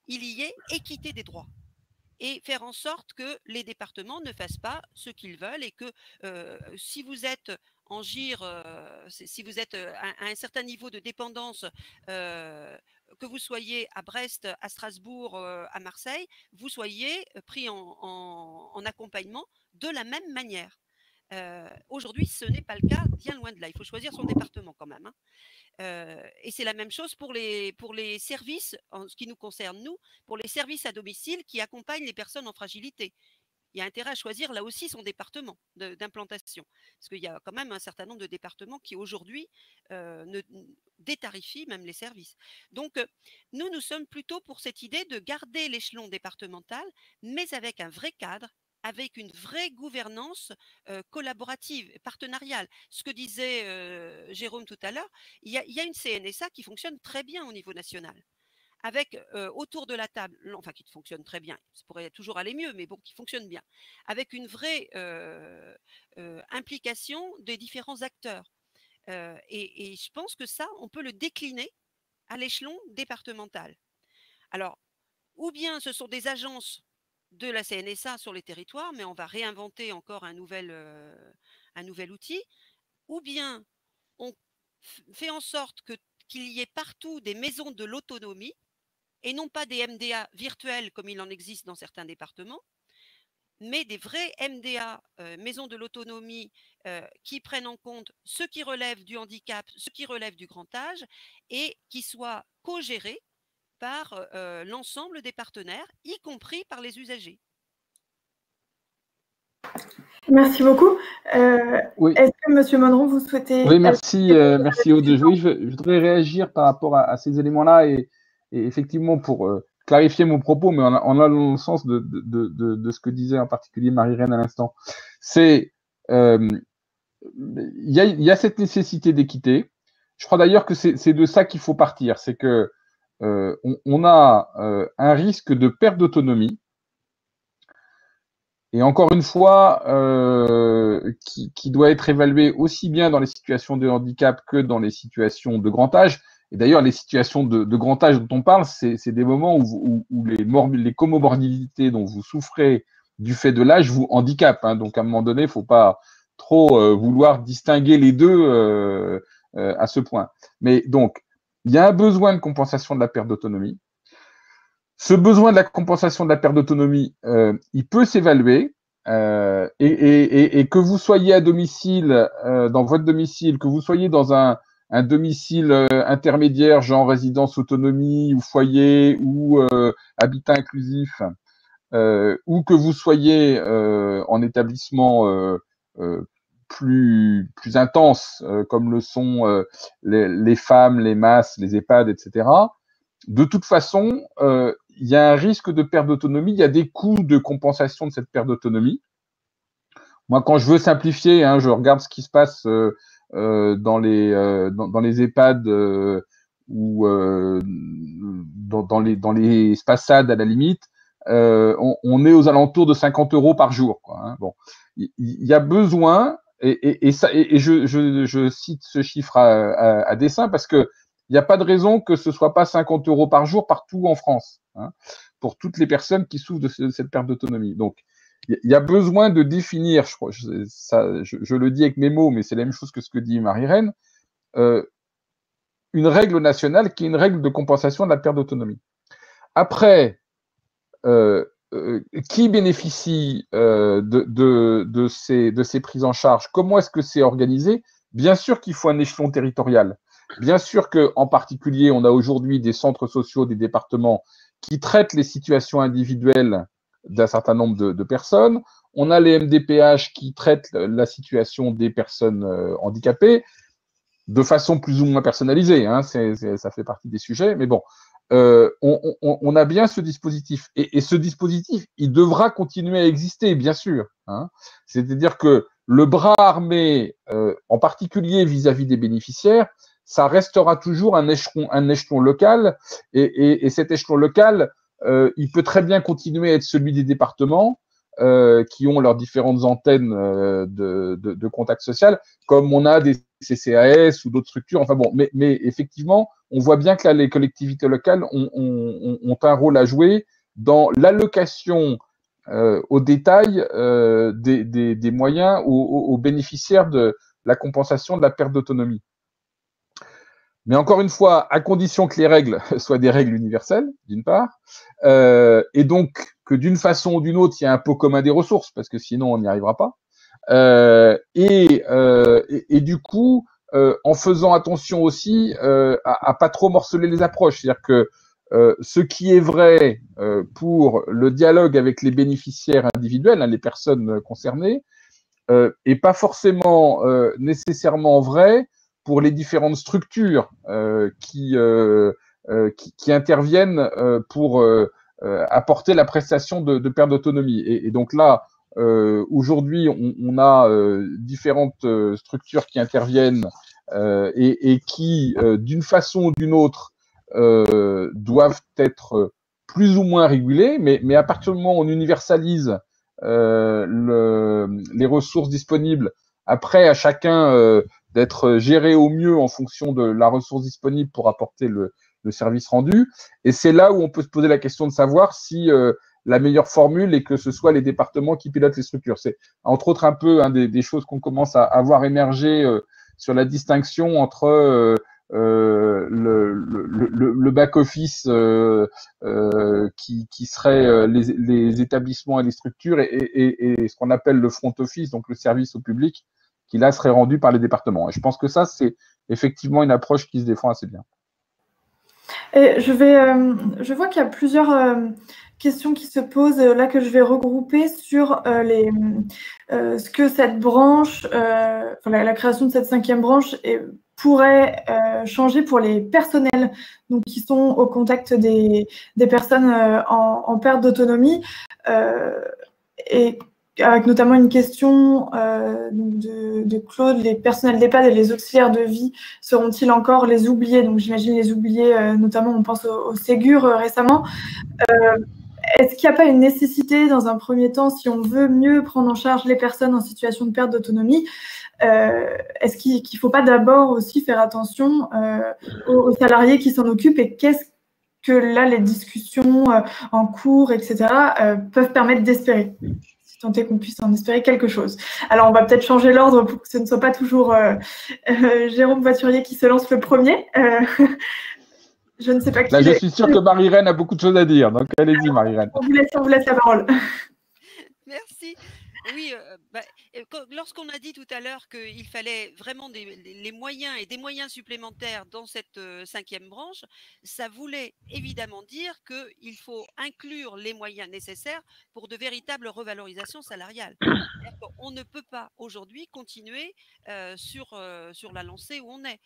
il y ait équité des droits et faire en sorte que les départements ne fassent pas ce qu'ils veulent et que si vous êtes en GIR, si vous êtes à un certain niveau de dépendance, que vous soyez à Brest, à Strasbourg, à Marseille, vous soyez pris en accompagnement de la même manière. Aujourd'hui, ce n'est pas le cas, bien loin de là. Il faut choisir son département quand même. Et c'est la même chose pour les services, en ce qui nous concerne, nous, pour les services à domicile qui accompagnent les personnes en fragilité. Il y a intérêt à choisir là aussi son département d'implantation. Parce qu'il y a quand même un certain nombre de départements qui aujourd'hui détarifient même les services. Donc, nous sommes plutôt pour cette idée de garder l'échelon départemental, mais avec un vrai cadre, avec une vraie gouvernance collaborative, partenariale. Ce que disait Jérôme tout à l'heure, il y a une CNSA qui fonctionne très bien au niveau national, avec autour de la table, enfin qui fonctionne très bien, ça pourrait toujours aller mieux, mais bon, qui fonctionne bien, avec une vraie implication des différents acteurs. Et je pense que ça, on peut le décliner à l'échelon départemental. Alors, ou bien ce sont des agences de la CNSA sur les territoires, mais on va réinventer encore un nouvel outil, ou bien on fait en sorte qu'il y ait partout des maisons de l'autonomie et non pas des MDA virtuels comme il en existe dans certains départements, mais des vrais MDA, maisons de l'autonomie, qui prennent en compte ce qui relève du handicap, ce qui relève du grand âge et qui soient co-gérés par l'ensemble des partenaires, y compris par les usagers. Merci beaucoup. Oui. Est-ce que Monsieur Monneron, vous souhaitez… Oui, merci Aude. Oui, je voudrais réagir par rapport à ces éléments-là et effectivement pour clarifier mon propos, mais en allant dans le sens de ce que disait en particulier Marie-Reine à l'instant. C'est il y a cette nécessité d'équité. Je crois d'ailleurs que c'est de ça qu'il faut partir. C'est que on a un risque de perte d'autonomie. Et encore une fois, qui doit être évalué aussi bien dans les situations de handicap que dans les situations de grand âge. Et d'ailleurs, les situations de grand âge dont on parle, c'est des moments où les comorbidités dont vous souffrez du fait de l'âge vous handicapent. Hein. Donc, à un moment donné, il ne faut pas trop vouloir distinguer les deux à ce point. Mais donc, il y a un besoin de compensation de la perte d'autonomie. Ce besoin de la compensation de la perte d'autonomie, il peut s'évaluer et que vous soyez à domicile, dans votre domicile, que vous soyez dans un domicile intermédiaire, genre résidence autonomie ou foyer ou habitat inclusif, ou que vous soyez en établissement plus intense, comme le sont les femmes, les MAS, les EHPAD, etc. De toute façon, il y a un risque de perte d'autonomie, il y a des coûts de compensation de cette perte d'autonomie. Moi, quand je veux simplifier, hein, je regarde ce qui se passe dans les EHPAD ou dans les SPASAD à la limite, on est aux alentours de 50 € par jour. Quoi, hein. Bon, il y a besoin, et je cite ce chiffre à dessein parce que il n'y a pas de raison que ce soit pas 50 € par jour partout en France, hein, pour toutes les personnes qui souffrent de cette perte d'autonomie. Donc, il y a besoin de définir, je le dis avec mes mots, mais c'est la même chose que ce que dit Marie-Reine, une règle nationale qui est une règle de compensation de la perte d'autonomie. Après, qui bénéficie de ces prises en charge? Comment est-ce que c'est organisé? Bien sûr qu'il faut un échelon territorial. Bien sûr qu'en particulier, on a aujourd'hui des centres sociaux, des départements qui traitent les situations individuelles d'un certain nombre de personnes. On a les MDPH qui traitent la situation des personnes handicapées de façon plus ou moins personnalisée. Hein, ça fait partie des sujets, mais bon, on a bien ce dispositif. Et ce dispositif, il devra continuer à exister, bien sûr. Hein. C'est-à-dire que le bras armé, en particulier vis-à-vis des bénéficiaires, ça restera toujours un échelon local, et cet échelon local, il peut très bien continuer à être celui des départements qui ont leurs différentes antennes de contact social, comme on a des CCAS ou d'autres structures. Enfin bon, mais effectivement, on voit bien que là, les collectivités locales ont un rôle à jouer dans l'allocation au détail des moyens aux bénéficiaires de la compensation de la perte d'autonomie. Mais encore une fois, à condition que les règles soient des règles universelles, d'une part, et donc que d'une façon ou d'une autre, il y a un pot commun des ressources, parce que sinon on n'y arrivera pas. Et du coup, en faisant attention aussi à pas trop morceler les approches, c'est-à-dire que ce qui est vrai pour le dialogue avec les bénéficiaires individuels, hein, les personnes concernées, est pas forcément nécessairement vrai pour les différentes structures qui interviennent pour apporter la prestation de perte d'autonomie. Et donc là, aujourd'hui, on a différentes structures qui interviennent et qui, d'une façon ou d'une autre, doivent être plus ou moins régulées, mais à partir du moment où on universalise les ressources disponibles, après à chacun d'être géré au mieux en fonction de la ressource disponible pour apporter de service rendu. Et c'est là où on peut se poser la question de savoir si la meilleure formule est que ce soit les départements qui pilotent les structures. C'est entre autres un peu des choses qu'on commence à voir émerger sur la distinction entre le back-office qui serait les établissements et les structures et ce qu'on appelle le front-office, donc le service au public, qui là serait rendu par les départements. Et je pense que ça, c'est effectivement une approche qui se défend assez bien. Et je vois qu'il y a plusieurs questions qui se posent là que je vais regrouper sur ce que cette branche, la création de cette 5e branche pourrait changer pour les personnels donc, qui sont au contact des personnes en perte d'autonomie. Et avec notamment une question de Claude, les personnels d'EHPAD et les auxiliaires de vie seront-ils encore les oubliés? Donc j'imagine les oubliés, notamment on pense au Ségur récemment. Est-ce qu'il n'y a pas une nécessité dans un premier temps, si on veut mieux prendre en charge les personnes en situation de perte d'autonomie, est-ce qu'il ne faut pas d'abord aussi faire attention aux salariés qui s'en occupent et qu'est-ce que là les discussions en cours, etc., peuvent permettre d'espérer? Tant est qu'on puisse en espérer quelque chose. Alors, on va peut-être changer l'ordre pour que ce ne soit pas toujours Jérôme Voiturier qui se lance le premier. Je ne sais pas qui. Là, je suis sûr que Marie-Reine a beaucoup de choses à dire, donc allez-y, Marie-Reine. On vous laisse la parole. Merci. Oui, lorsqu'on a dit tout à l'heure qu'il fallait vraiment les moyens et des moyens supplémentaires dans cette 5e branche, ça voulait évidemment dire qu'il faut inclure les moyens nécessaires pour de véritables revalorisations salariales. On ne peut pas aujourd'hui continuer sur la lancée où on est.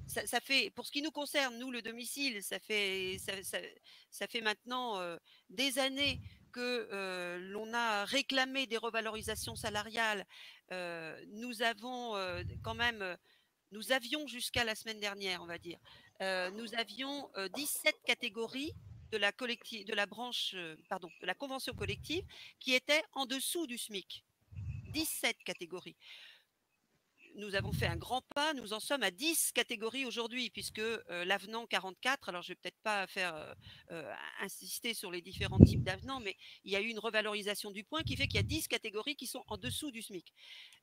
Ça fait, pour ce qui nous concerne, nous, le domicile, ça fait maintenant des années que l'on a réclamé des revalorisations salariales. Nous avions jusqu'à la semaine dernière, on va dire, nous avions 17 catégories de la branche, de la convention collective qui étaient en dessous du SMIC. 17 catégories. Nous avons fait un grand pas, nous en sommes à 10 catégories aujourd'hui, puisque l'avenant 44, alors je ne vais peut-être pas faire insister sur les différents types d'avenants, mais il y a eu une revalorisation du point qui fait qu'il y a 10 catégories qui sont en dessous du SMIC.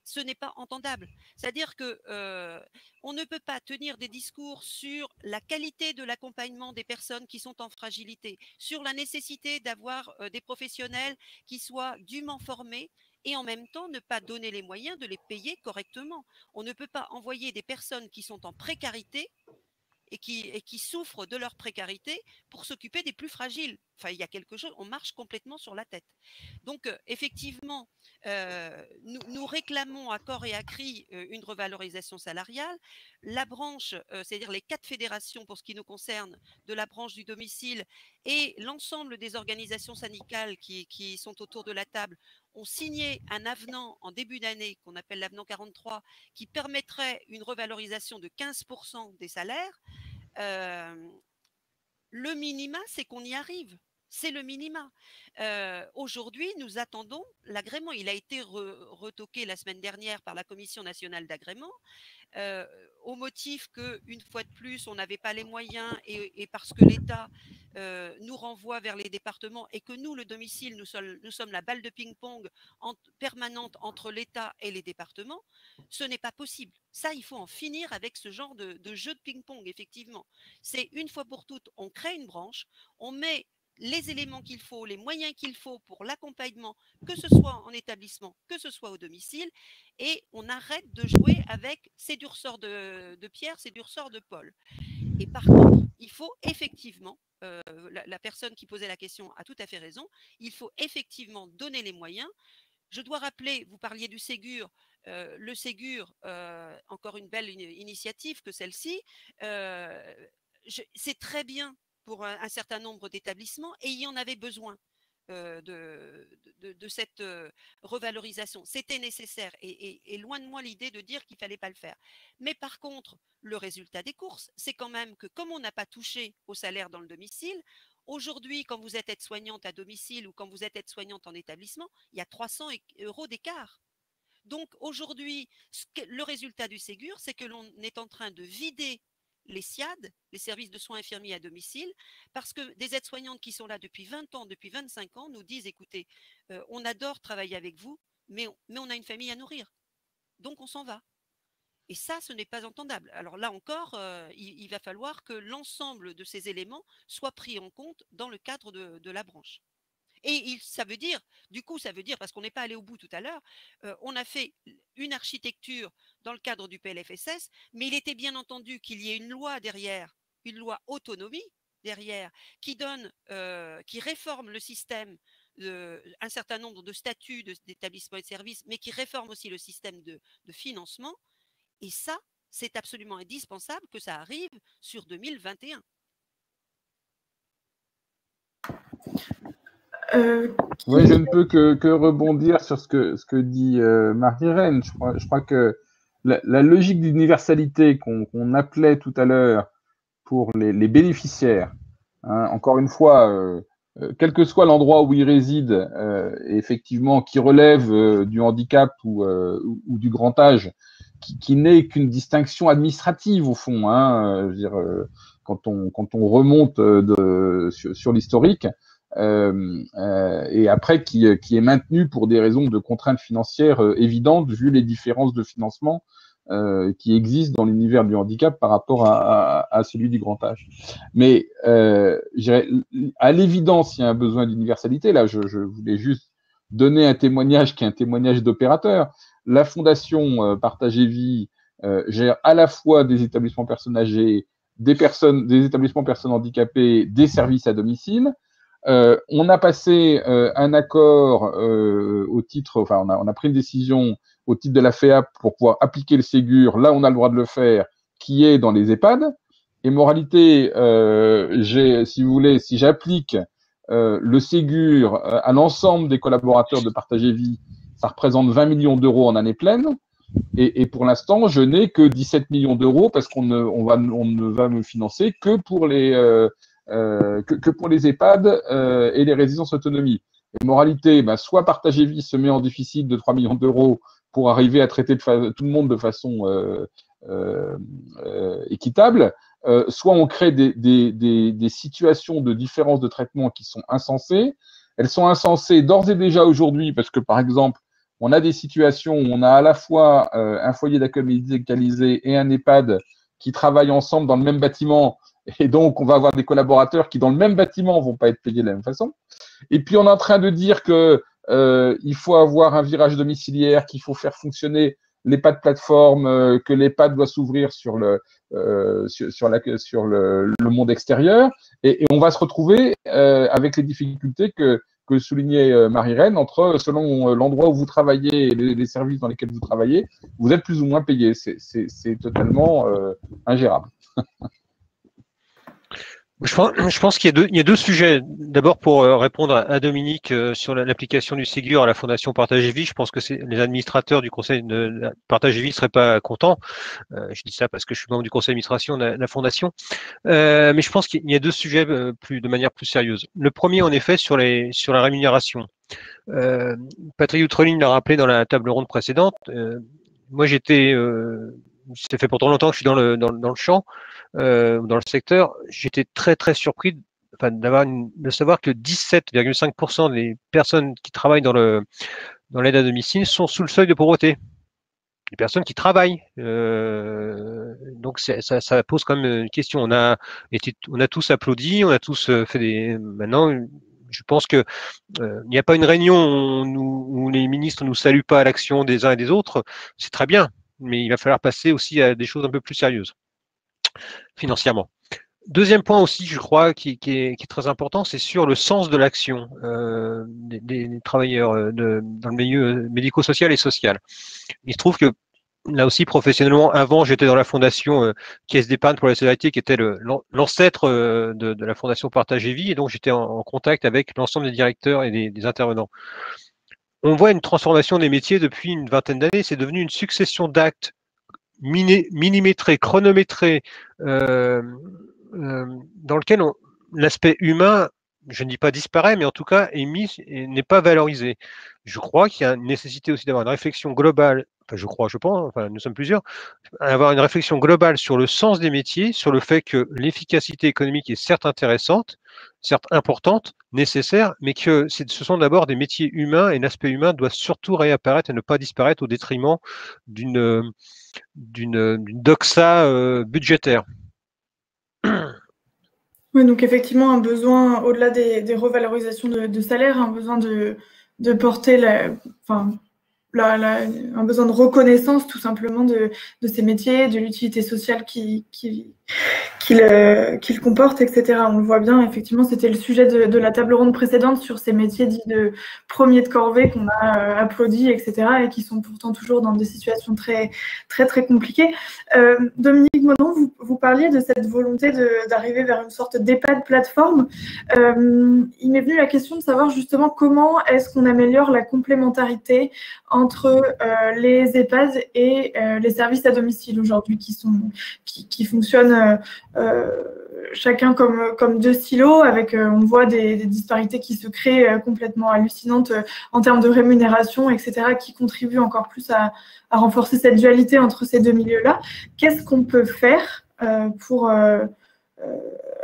Ce n'est pas entendable. C'est-à-dire qu'on ne peut pas tenir des discours sur la qualité de l'accompagnement des personnes qui sont en fragilité, sur la nécessité d'avoir des professionnels qui soient dûment formés, et en même temps ne pas donner les moyens de les payer correctement. On ne peut pas envoyer des personnes qui sont en précarité et qui souffrent de leur précarité pour s'occuper des plus fragiles. Enfin, il y a quelque chose, on marche complètement sur la tête. Donc, effectivement, nous réclamons à corps et à cri une revalorisation salariale. La branche, c'est-à-dire les 4 fédérations pour ce qui nous concerne de la branche du domicile et l'ensemble des organisations syndicales qui sont autour de la table ont signé un avenant en début d'année qu'on appelle l'avenant 43 qui permettrait une revalorisation de 15% des salaires. Le minima, c'est qu'on y arrive. C'est le minima. Aujourd'hui, nous attendons l'agrément. Il a été retoqué la semaine dernière par la Commission nationale d'agrément au motif qu'une fois de plus, on n'avait pas les moyens et parce que l'État nous renvoie vers les départements et que nous, le domicile, nous sommes la balle de ping-pong permanente entre l'État et les départements, ce n'est pas possible. Ça, il faut en finir avec ce genre de jeu de ping-pong, effectivement. C'est une fois pour toutes, on crée une branche, on met les éléments qu'il faut, les moyens qu'il faut pour l'accompagnement, que ce soit en établissement, que ce soit au domicile, et on arrête de jouer avec c'est du ressort de Pierre, c'est du ressort de Paul. Et par contre, il faut effectivement, la personne qui posait la question a tout à fait raison, il faut effectivement donner les moyens. Je dois rappeler, vous parliez du Ségur, le Ségur, encore une belle initiative que celle-ci, c'est très bien pour un certain nombre d'établissements et il y en avait besoin de cette revalorisation. C'était nécessaire et loin de moi l'idée de dire qu'il ne fallait pas le faire. Mais par contre, le résultat des courses, c'est quand même que comme on n'a pas touché au salaire dans le domicile, aujourd'hui, quand vous êtes aide-soignante à domicile ou quand vous êtes aide-soignante en établissement, il y a 300 € d'écart. Donc aujourd'hui, le résultat du Ségur, c'est que l'on est en train de vider les SIAD, les services de soins infirmiers à domicile, parce que des aides-soignantes qui sont là depuis 20 ans, depuis 25 ans, nous disent, écoutez, on adore travailler avec vous, mais on a une famille à nourrir, donc on s'en va. Et ça, ce n'est pas entendable. Alors là encore, il va falloir que l'ensemble de ces éléments soient pris en compte dans le cadre de la branche. Et ça veut dire, parce qu'on n'est pas allé au bout tout à l'heure, on a fait une architecture dans le cadre du PLFSS, mais il était bien entendu qu'il y ait une loi derrière, une loi autonomie derrière, qui réforme le système, un certain nombre de statuts d'établissements et de services, mais qui réforme aussi le système de financement. Et ça, c'est absolument indispensable que ça arrive sur 2021. Oui, je ne peux que rebondir sur ce que dit Marie-Reine. Je crois que la logique d'universalité qu'on appelait tout à l'heure pour les bénéficiaires, hein, encore une fois, quel que soit l'endroit où ils résident, effectivement, qui relève du handicap ou du grand âge, qui n'est qu'une distinction administrative au fond, hein, je veux dire, quand on remonte sur l'historique, et après qui est maintenu pour des raisons de contraintes financières évidentes vu les différences de financement qui existent dans l'univers du handicap par rapport à celui du grand âge. Mais à l'évidence, il y a un besoin d'universalité. Là, je voulais juste donner un témoignage qui est un témoignage d'opérateur. La Fondation Partage et Vie gère à la fois des établissements personnes âgées, des établissements personnes handicapées, des services à domicile. On a passé un accord au titre, enfin on a pris une décision au titre de la FEAP pour pouvoir appliquer le Ségur. Là, on a le droit de le faire, qui est dans les EHPAD. Et moralité, si vous voulez, si j'applique le Ségur à l'ensemble des collaborateurs de Partage et Vie, ça représente 20 millions d'euros en année pleine. Et pour l'instant, je n'ai que 17 millions d'euros parce qu'on ne va me financer que pour les EHPAD et les résidences autonomie. Et moralité, soit Partage et Vie se met en déficit de 3 millions d'euros pour arriver à traiter tout le monde de façon équitable, soit on crée des situations de différence de traitement qui sont insensées. Elles sont insensées d'ores et déjà aujourd'hui parce que, par exemple, on a des situations où on a à la fois un foyer d'accueil médicalisé et un EHPAD qui travaillent ensemble dans le même bâtiment. Et donc, on va avoir des collaborateurs qui, dans le même bâtiment, vont pas être payés de la même façon. Et puis, on est en train de dire que il faut avoir un virage domiciliaire, qu'il faut faire fonctionner l'EHPAD plateforme, que l'EHPAD doit s'ouvrir sur le monde extérieur. Et on va se retrouver avec les difficultés que soulignait Marie-Reine, selon l'endroit où vous travaillez et les services dans lesquels vous travaillez, vous êtes plus ou moins payé. C'est totalement ingérable. Je pense qu'il y a deux sujets. D'abord, pour répondre à Dominique sur l'application du Ségur à la Fondation Partage et Vie, je pense que les administrateurs du conseil de Partage et Vie ne seraient pas contents. Je dis ça parce que je suis membre du conseil d'administration de la Fondation. Mais je pense qu'il y a deux sujets de manière plus sérieuse. Le premier, en effet, sur la rémunération. Patrick Outrelin l'a rappelé dans la table ronde précédente. Moi, ça fait pourtant longtemps que je suis dans le champ, dans le secteur. J'étais très très surpris de savoir que 17,5% des personnes qui travaillent dans l'aide à domicile sont sous le seuil de pauvreté. Les personnes qui travaillent. Donc ça pose quand même une question. On a tous applaudi, on a tous fait Maintenant, je pense que il n'y a pas une réunion où les ministres nous saluent pas à l'action des uns et des autres. C'est très bien, mais il va falloir passer aussi à des choses un peu plus sérieuses financièrement. Deuxième point aussi, je crois, qui est très important, c'est sur le sens de l'action des travailleurs dans le milieu médico-social et social. Il se trouve que là aussi, professionnellement, avant, j'étais dans la fondation Caisse d'épargne pour la solidarité, qui était l'ancêtre de la fondation Partage et Vie, et donc j'étais en contact avec l'ensemble des directeurs et des intervenants. On voit une transformation des métiers depuis une vingtaine d'années. C'est devenu une succession d'actes millimétrés, chronométrés, dans lequel l'aspect humain, je ne dis pas disparaît, mais en tout cas est mis et n'est pas valorisé. Je crois qu'il y a une nécessité aussi d'avoir une réflexion globale je pense, enfin, nous sommes plusieurs, avoir une réflexion globale sur le sens des métiers, sur le fait que l'efficacité économique est certes intéressante, certes importante, nécessaire, mais que ce sont d'abord des métiers humains et l'aspect humain doit surtout réapparaître et ne pas disparaître au détriment d'une doxa budgétaire. Oui, donc effectivement, un besoin, au-delà des revalorisations de salaire, un besoin de porter un besoin de reconnaissance tout simplement de ces métiers, de l'utilité sociale qu'ils comportent, etc. On le voit bien, effectivement, c'était le sujet de la table ronde précédente sur ces métiers dits de premiers de corvée qu'on a applaudis, etc. et qui sont pourtant toujours dans des situations très, très, très compliquées. Dominique Monon, vous parliez de cette volonté d'arriver vers une sorte d'EHPAD plateforme. Il m'est venu la question de savoir justement comment est-ce qu'on améliore la complémentarité entre les EHPAD et les services à domicile aujourd'hui qui fonctionnent chacun comme deux silos avec on voit des disparités qui se créent complètement hallucinantes en termes de rémunération, etc., qui contribuent encore plus à renforcer cette dualité entre ces deux milieux-là. Qu'est-ce qu'on peut faire pour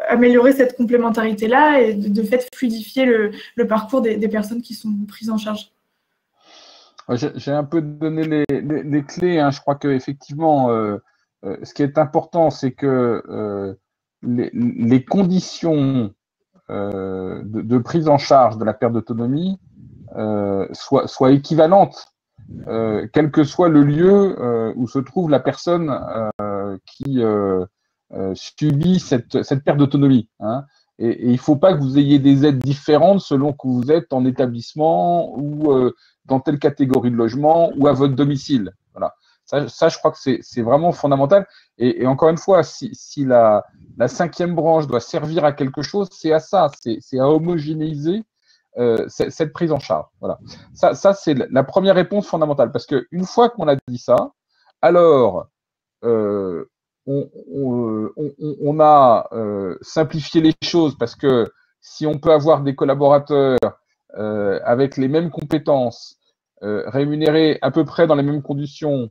améliorer cette complémentarité-là et de fait fluidifier le parcours des personnes qui sont prises en charge? J'ai un peu donné les clés. Hein. Je crois qu'effectivement, ce qui est important, c'est que les conditions de prise en charge de la perte d'autonomie soient équivalentes, quel que soit le lieu où se trouve la personne qui subit cette perte d'autonomie. Hein. Et il ne faut pas que vous ayez des aides différentes selon que vous êtes en établissement ou dans telle catégorie de logement ou à votre domicile. Voilà. Ça, je crois que c'est vraiment fondamental. Et encore une fois, si la cinquième branche doit servir à quelque chose, c'est à ça, c'est à homogénéiser cette prise en charge. Voilà. Ça c'est la première réponse fondamentale. Parce qu'une fois qu'on a dit ça, alors on a simplifié les choses parce que si on peut avoir des collaborateurs avec les mêmes compétences, rémunérés à peu près dans les mêmes conditions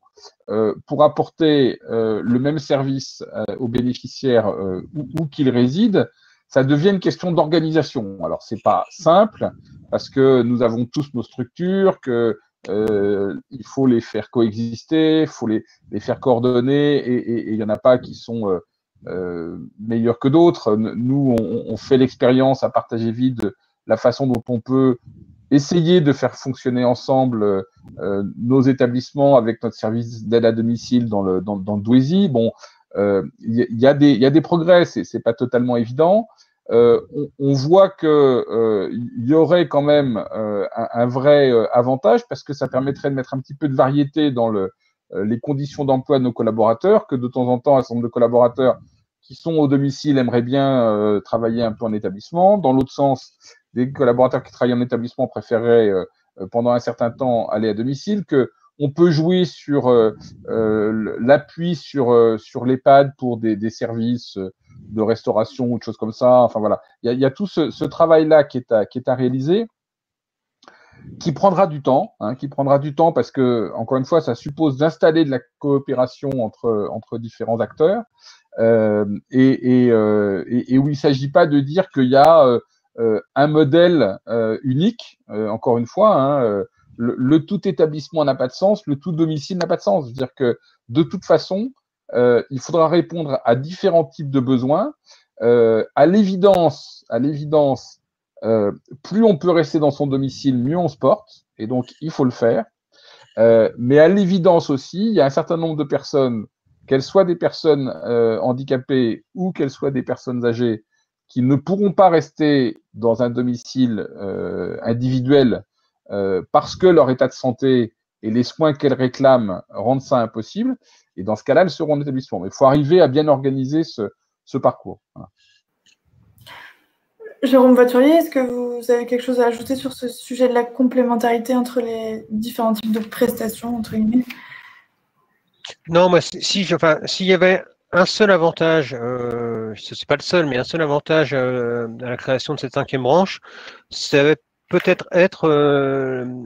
pour apporter le même service aux bénéficiaires où qu'ils résident, ça devient une question d'organisation. Alors, c'est pas simple parce que nous avons tous nos structures, que il faut les faire coexister, il faut les faire coordonner et il n'y en a pas qui sont meilleurs que d'autres. Nous, on fait l'expérience à Partager Vie de la façon dont on peut essayer de faire fonctionner ensemble nos établissements avec notre service d'aide à domicile dans le Douaisis. Bon, il y a des progrès, c'est pas totalement évident. On voit que il y aurait quand même un vrai avantage parce que ça permettrait de mettre un petit peu de variété dans les conditions d'emploi de nos collaborateurs, que de temps en temps un certain nombre de collaborateurs qui sont au domicile aimeraient bien travailler un peu en établissement. Dans l'autre sens, des collaborateurs qui travaillent en établissement préféreraient pendant un certain temps aller à domicile, que on peut jouer sur l'appui sur l'EHPAD pour des services de restauration ou de choses comme ça. Enfin voilà, il y a tout ce travail-là qui est à réaliser, qui prendra du temps, parce que encore une fois, ça suppose d'installer de la coopération entre différents acteurs et où il ne s'agit pas de dire qu'il y a un modèle unique. Encore une fois, le tout établissement n'a pas de sens, le tout domicile n'a pas de sens. C'est-à-dire que de toute façon, il faudra répondre à différents types de besoins. À l'évidence, plus on peut rester dans son domicile, mieux on se porte, et donc il faut le faire. Mais à l'évidence aussi, il y a un certain nombre de personnes, qu'elles soient des personnes handicapées ou qu'elles soient des personnes âgées, qui ne pourront pas rester dans un domicile individuel parce que leur état de santé et les soins qu'elles réclament rendent ça impossible. Et dans ce cas-là, elles seront en établissement. Mais il faut arriver à bien organiser ce parcours. Voilà. Jérôme Voiturier, est-ce que vous avez quelque chose à ajouter sur ce sujet de la complémentarité entre les différents types de prestations, entre guillemets? Non, moi, s'il y avait un seul avantage, ce n'est pas le seul, mais un seul avantage à la création de cette cinquième branche, ça va peut-être être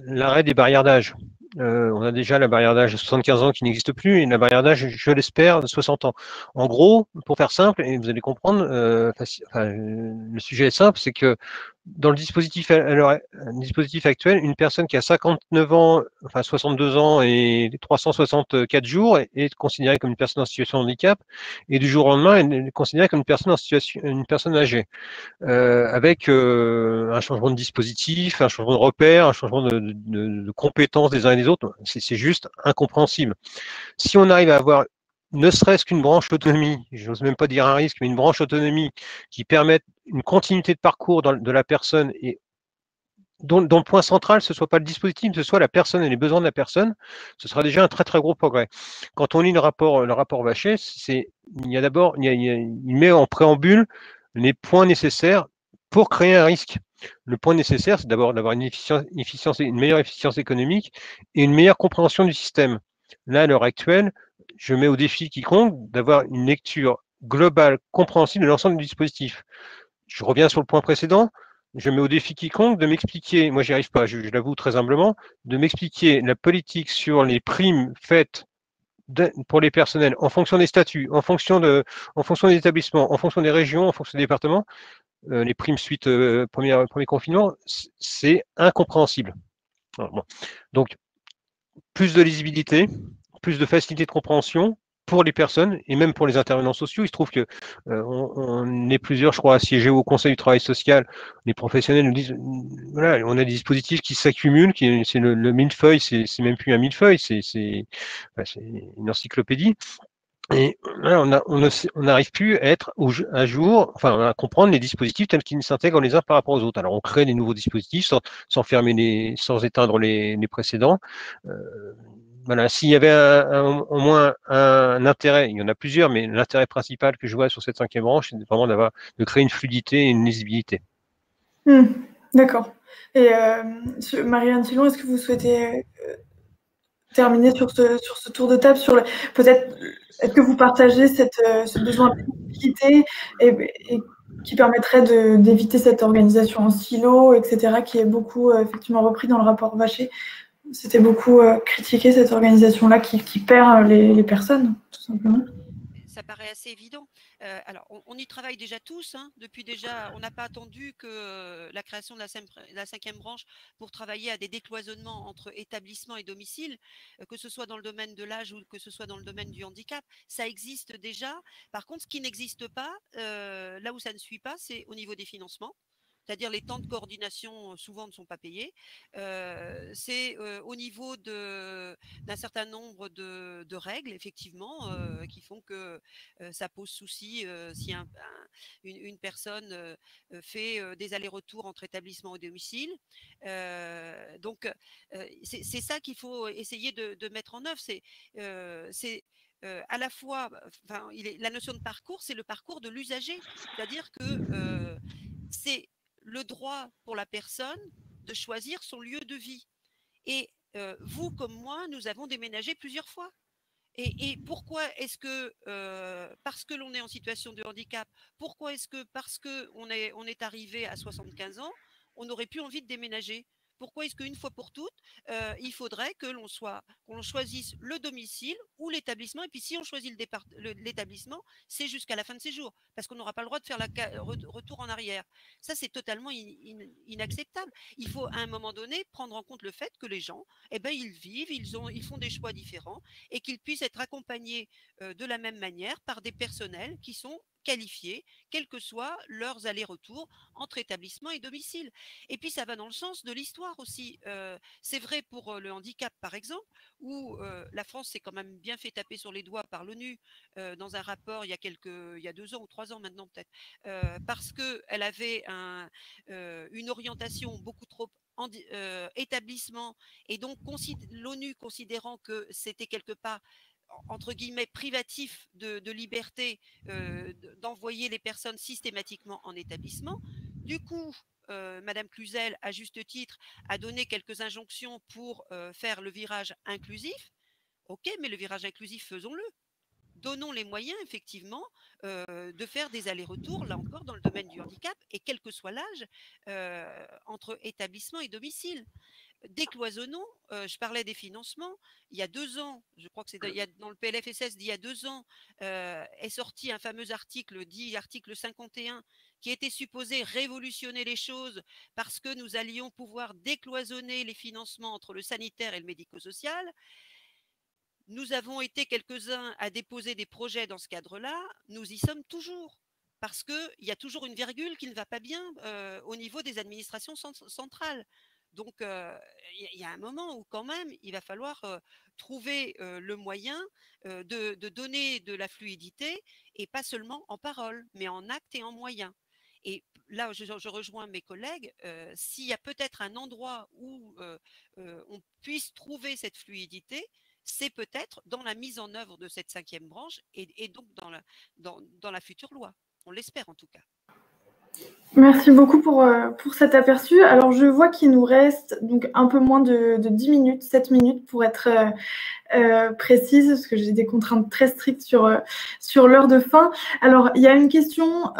l'arrêt des barrières d'âge. On a déjà la barrière d'âge de 75 ans qui n'existe plus et la barrière d'âge, je l'espère, de 60 ans. En gros, pour faire simple, et vous allez comprendre, le sujet est simple, c'est que dans le dispositif, le dispositif actuel, une personne qui a 59 ans, enfin 62 ans et 364 jours est considérée comme une personne en situation de handicap et du jour au lendemain, elle est considérée comme une personne âgée. Avec un changement de dispositif, un changement de repère, un changement de compétences des uns et des autres. C'est juste incompréhensible. Si on arrive à avoir ne serait-ce qu'une branche autonomie, j'ose même pas dire un risque, mais une branche autonomie qui permette une continuité de parcours de la personne et dont le point central, ce ne soit pas le dispositif, ce soit la personne et les besoins de la personne, ce sera déjà un très très gros progrès. Quand on lit le rapport Vachet, il met en préambule les points nécessaires pour créer un risque. Le point nécessaire, c'est d'abord d'avoir une meilleure efficience économique et une meilleure compréhension du système. Là, à l'heure actuelle, je mets au défi quiconque d'avoir une lecture globale, compréhensible de l'ensemble du dispositif. Je reviens sur le point précédent. Je mets au défi quiconque de m'expliquer, moi j'y arrive pas, je l'avoue très humblement, de m'expliquer la politique sur les primes faites pour les personnels en fonction des statuts, en fonction des établissements, en fonction des régions, en fonction des départements, les primes suite premier confinement, c'est incompréhensible. Alors, bon. Donc, plus de lisibilité, plus de facilité de compréhension pour les personnes et même pour les intervenants sociaux. Il se trouve que on est plusieurs, je crois, à siéger au Conseil du travail social. Les professionnels nous disent, voilà, on a des dispositifs qui s'accumulent, c'est le millefeuille, c'est même plus un millefeuille, c'est une encyclopédie. Et là, on n'arrive plus à être à jour, enfin à comprendre les dispositifs tels qu'ils s'intègrent les uns par rapport aux autres. Alors on crée des nouveaux dispositifs sans éteindre les précédents. Voilà, s'il y avait au moins un intérêt, il y en a plusieurs, mais l'intérêt principal que je vois sur cette cinquième branche, c'est vraiment de créer une fluidité et une lisibilité. D'accord. Et Marie-Anne Filon, est-ce que vous souhaitez terminer sur ce tour de table sur peut-être est-ce que vous partagez ce besoin de fluidité et qui permettrait d'éviter cette organisation en silo, etc., qui est beaucoup effectivement repris dans le rapport Vachet. C'était beaucoup critiqué, cette organisation-là qui perd les personnes, tout simplement. Ça paraît assez évident. Alors, on y travaille déjà tous. Depuis déjà, on n'a pas attendu que la création de la cinquième branche pour travailler à des décloisonnements entre établissement et domicile, que ce soit dans le domaine de l'âge ou que ce soit dans le domaine du handicap. Ça existe déjà. Par contre, ce qui n'existe pas, là où ça ne suit pas, c'est au niveau des financements. C'est-à-dire les temps de coordination souvent ne sont pas payés. C'est au niveau d'un certain nombre de règles, effectivement, qui font que ça pose souci si une personne fait des allers-retours entre établissements et domicile. Donc, c'est ça qu'il faut essayer de mettre en œuvre. C'est à la fois, la notion de parcours, c'est le parcours de l'usager. C'est-à-dire que c'est le droit pour la personne de choisir son lieu de vie. Et vous, comme moi, nous avons déménagé plusieurs fois. Et pourquoi est-ce que, parce que l'on est en situation de handicap, pourquoi est-ce que, parce qu'on est arrivé à 75 ans, on aurait plus envie de déménager? Pourquoi est-ce qu'une fois pour toutes, il faudrait qu'on choisisse le domicile ou l'établissement? Et puis si on choisit l'établissement, c'est jusqu'à la fin de ses jours, parce qu'on n'aura pas le droit de faire retour en arrière. Ça, c'est totalement inacceptable. Il faut à un moment donné prendre en compte le fait que les gens, ils vivent, ils font des choix différents et qu'ils puissent être accompagnés de la même manière par des personnels qui sont qualifiés, quels que soient leurs allers-retours entre établissement et domicile. Et puis ça va dans le sens de l'histoire aussi. C'est vrai pour le handicap, par exemple, où la France s'est quand même bien fait taper sur les doigts par l'ONU dans un rapport il y a 2 ans ou 3 ans maintenant peut-être, parce qu'elle avait une orientation beaucoup trop établissement, et donc l'ONU considérant que c'était quelque part entre guillemets privatif de liberté d'envoyer les personnes systématiquement en établissement. Du coup, Madame Cluzel, à juste titre, a donné quelques injonctions pour faire le virage inclusif. Ok, mais le virage inclusif, faisons-le. Donnons les moyens, effectivement, de faire des allers-retours, là encore, dans le domaine du handicap, et quel que soit l'âge, entre établissement et domicile. décloisonnons. Je parlais des financements. Il y a 2 ans, je crois que c'est dans le PLFSS d'il y a 2 ans, est sorti un fameux article dit article 51 qui était supposé révolutionner les choses parce que nous allions pouvoir décloisonner les financements entre le sanitaire et le médico-social. Nous avons été quelques-uns à déposer des projets dans ce cadre-là. Nous y sommes toujours parce qu'il y a toujours une virgule qui ne va pas bien au niveau des administrations centrales. Donc, il y a un moment où quand même, il va falloir trouver le moyen de donner de la fluidité et pas seulement en parole, mais en actes et en moyens. Et là, je rejoins mes collègues, s'il y a peut-être un endroit où on puisse trouver cette fluidité, c'est peut-être dans la mise en œuvre de cette 5e branche et donc dans la future loi. On l'espère en tout cas. Merci beaucoup pour cet aperçu. Alors, je vois qu'il nous reste donc un peu moins de 10 minutes, 7 minutes pour être précise, parce que j'ai des contraintes très strictes sur l'heure de fin. Alors, il y a une question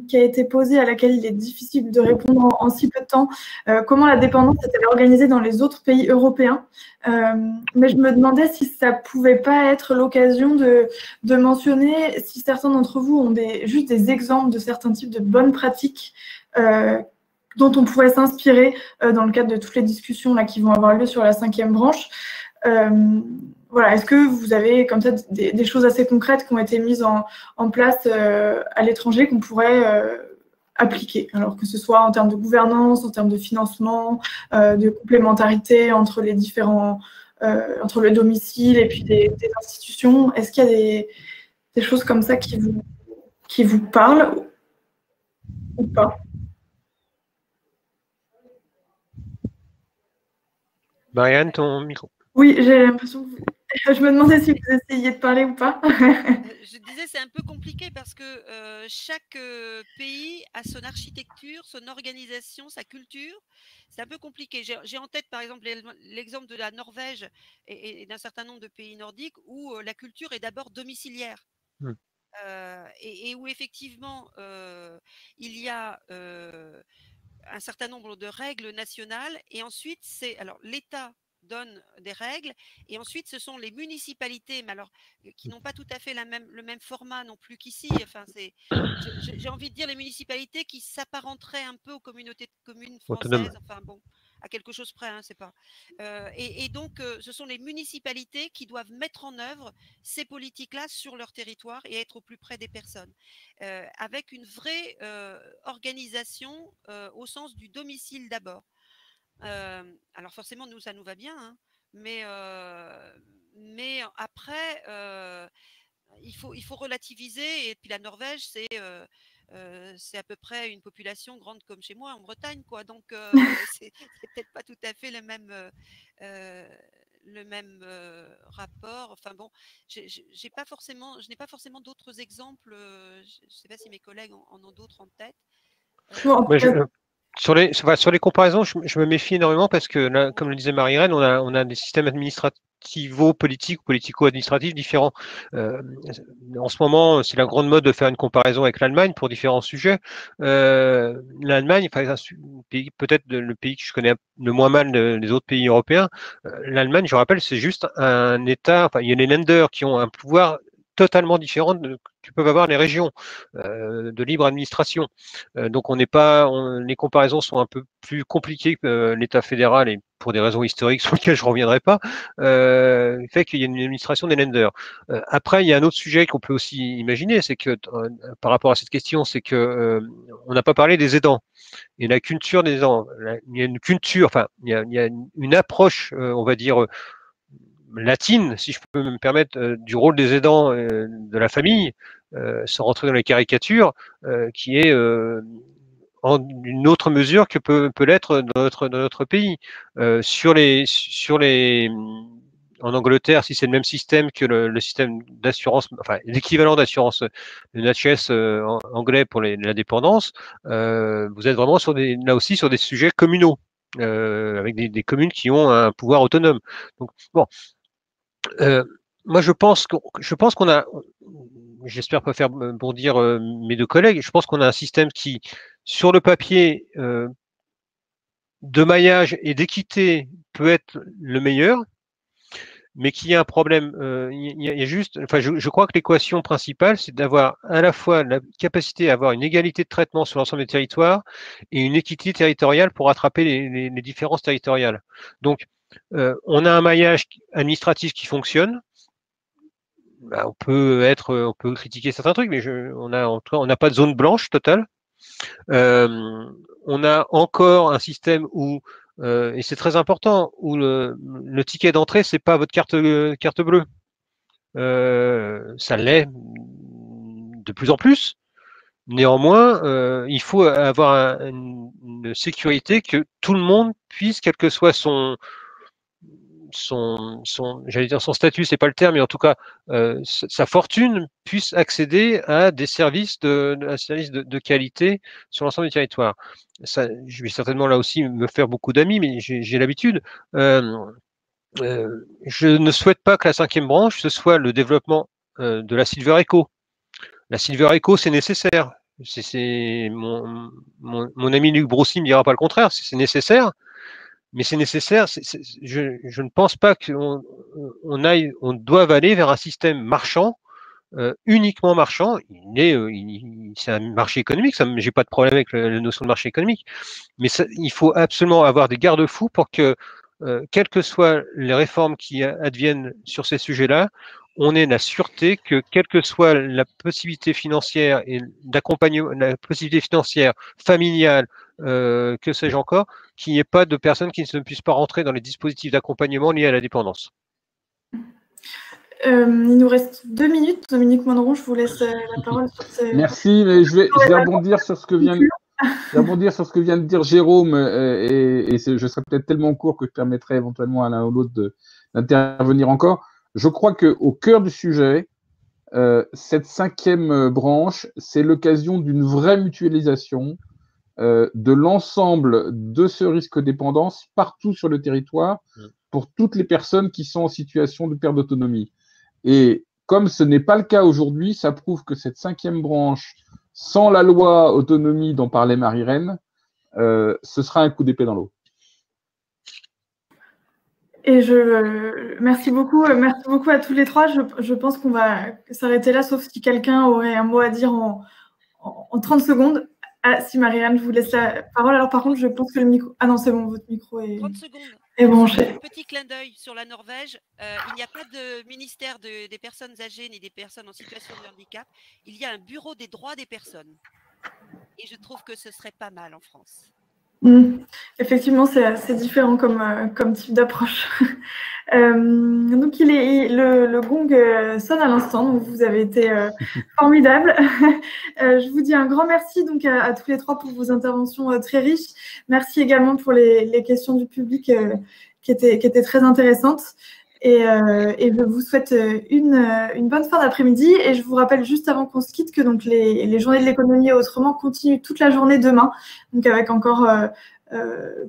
qui a été posée à laquelle il est difficile de répondre en si peu de temps. Comment la dépendance est-elle organisée dans les autres pays européens? Mais je me demandais si ça pouvait pas être l'occasion de mentionner si certains d'entre vous ont juste des exemples de certains types de bonnes pratiques dont on pourrait s'inspirer dans le cadre de toutes les discussions là, qui vont avoir lieu sur la 5e branche. Voilà, est-ce que vous avez comme ça des choses assez concrètes qui ont été mises en place à l'étranger qu'on pourrait appliquer, alors que ce soit en termes de gouvernance, en termes de financement, de complémentarité entre les différents, entre le domicile et puis des institutions? Est-ce qu'il y a des choses comme ça qui vous parlent ou pas? Marianne, ton micro. Oui, j'ai l'impression que je me demandais si vous essayiez de parler ou pas. Je disais, c'est un peu compliqué parce que chaque pays a son architecture, son organisation, sa culture. C'est un peu compliqué. J'ai en tête, par exemple, l'exemple de la Norvège et d'un certain nombre de pays nordiques où la culture est d'abord domiciliaire. Et où effectivement, il y a un certain nombre de règles nationales et ensuite, alors l'État donne des règles et ensuite ce sont les municipalités, mais alors qui n'ont pas tout à fait le même format non plus qu'ici. Enfin, j'ai envie de dire les municipalités qui s'apparenteraient un peu aux communautés de communes françaises. Enfin bon, à quelque chose près, hein, c'est pas. Et donc, ce sont les municipalités qui doivent mettre en œuvre ces politiques-là sur leur territoire et être au plus près des personnes, avec une vraie organisation au sens du domicile d'abord. Alors forcément, nous, ça nous va bien, hein, mais après, il faut relativiser. Et puis la Norvège, c'est à peu près une population grande comme chez moi en Bretagne, quoi. Donc c'est peut-être pas tout à fait le même rapport. Enfin bon, je n'ai pas forcément d'autres exemples. Je ne sais pas si mes collègues en ont d'autres en tête. Sur les comparaisons, je me méfie énormément parce que, là, comme le disait Marie-Reine, on a des systèmes administrativo-politiques ou politico-administratifs différents. En ce moment, c'est la grande mode de faire une comparaison avec l'Allemagne pour différents sujets. L'Allemagne, peut-être le pays que je connais le moins mal des autres pays européens, l'Allemagne, je rappelle, c'est juste un État, il y a les Länder qui ont un pouvoir totalement différent que peuvent avoir les régions de libre administration. Donc les comparaisons sont un peu plus compliquées que l'État fédéral et pour des raisons historiques sur lesquelles je ne reviendrai pas, fait qu'il y a une administration des Länder. Après, il y a un autre sujet qu'on peut aussi imaginer, c'est que par rapport à cette question, c'est que on n'a pas parlé des aidants. Et la culture des aidants, il y a une culture, enfin, il y a une approche, on va dire, latine, si je peux me permettre, du rôle des aidants de la famille, sans rentrer dans les caricatures, qui est en une autre mesure que peut l'être dans notre pays. En Angleterre, si c'est le même système que le système d'assurance, enfin l'équivalent d'assurance, le NHS anglais pour la dépendance, vous êtes vraiment là aussi sur des sujets communaux, avec des communes qui ont un pouvoir autonome. Donc bon. Moi, je pense qu'on a, j'espère pas faire bondir mes deux collègues, je pense qu'on a un système qui, sur le papier, de maillage et d'équité peut être le meilleur, mais qu'il y a un problème. Il y a juste, enfin, je crois que l'équation principale, c'est d'avoir à la fois la capacité à avoir une égalité de traitement sur l'ensemble des territoires et une équité territoriale pour rattraper les différences territoriales. Donc, on a un maillage administratif qui fonctionne. Bah, on peut critiquer certains trucs, mais on n'a pas de zone blanche totale. On a encore un système où, et c'est très important, où le ticket d'entrée, c'est pas votre carte bleue. Ça l'est de plus en plus. Néanmoins, il faut avoir une sécurité que tout le monde puisse, quel que soit j'allais dire son statut, c'est pas le terme, mais en tout cas sa fortune puisse accéder à des services de qualité sur l'ensemble du territoire. Ça, je vais certainement là aussi me faire beaucoup d'amis, mais j'ai l'habitude. Je ne souhaite pas que la 5e branche ce soit le développement de la Silver Eco. La Silver Eco, c'est nécessaire. Mon ami Luc Brossy ne dira pas le contraire, c'est nécessaire. Mais c'est nécessaire. Je ne pense pas qu'on doive aller vers un système marchand, uniquement marchand. C'est un marché économique. J'ai pas de problème avec la notion de marché économique. Mais il faut absolument avoir des garde-fous pour que, quelles que soient les réformes qui adviennent sur ces sujets-là, on ait la sûreté que, quelle que soit la possibilité financière et d'accompagnement, la possibilité financière familiale, que sais-je encore, qu'il n'y ait pas de personnes qui ne puissent pas rentrer dans les dispositifs d'accompagnement liés à la dépendance. Il nous reste 2 minutes. Dominique Monneron, je vous laisse la parole sur ces... Merci, mais je vais rebondir sur ce que vient de dire Jérôme, et je serai peut-être tellement court que je permettrai éventuellement à l'un ou l'autre d'intervenir encore. Je crois qu'au cœur du sujet, cette 5e branche, c'est l'occasion d'une vraie mutualisation de l'ensemble de ce risque dépendance partout sur le territoire pour toutes les personnes qui sont en situation de perte d'autonomie. Et comme ce n'est pas le cas aujourd'hui, ça prouve que cette 5e branche, sans la loi autonomie dont parlait Marie-Reine, ce sera un coup d'épée dans l'eau. Et merci beaucoup à tous les trois. Je pense qu'on va s'arrêter là, sauf si quelqu'un aurait un mot à dire en 30 secondes. Ah, si Marie-Anne, je vous laisse la parole. Alors par contre, je pense que le micro... Ah non, c'est bon, votre micro est... 30 secondes. Est branché. Petit clin d'œil sur la Norvège. Il n'y a pas de ministère des personnes âgées ni des personnes en situation de handicap. Il y a un bureau des droits des personnes. Et je trouve que ce serait pas mal en France. Effectivement, c'est assez différent comme type d'approche. Donc, le gong sonne à l'instant, donc vous avez été formidable. Je vous dis un grand merci donc à tous les trois pour vos interventions très riches. Merci également pour les questions du public qui étaient très intéressantes. Et je vous souhaite une bonne fin d'après-midi. Et je vous rappelle juste avant qu'on se quitte que donc les journées de l'économie autrement continuent toute la journée demain, donc avec encore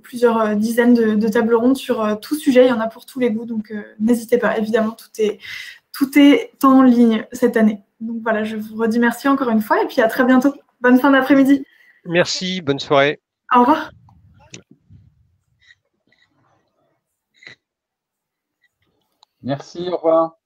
plusieurs dizaines de tables rondes sur tout sujet. Il y en a pour tous les goûts, donc n'hésitez pas. Évidemment, tout est en ligne cette année. Donc voilà, je vous redis merci encore une fois et puis à très bientôt. Bonne fin d'après-midi. Merci, bonne soirée. Au revoir. Merci, au revoir.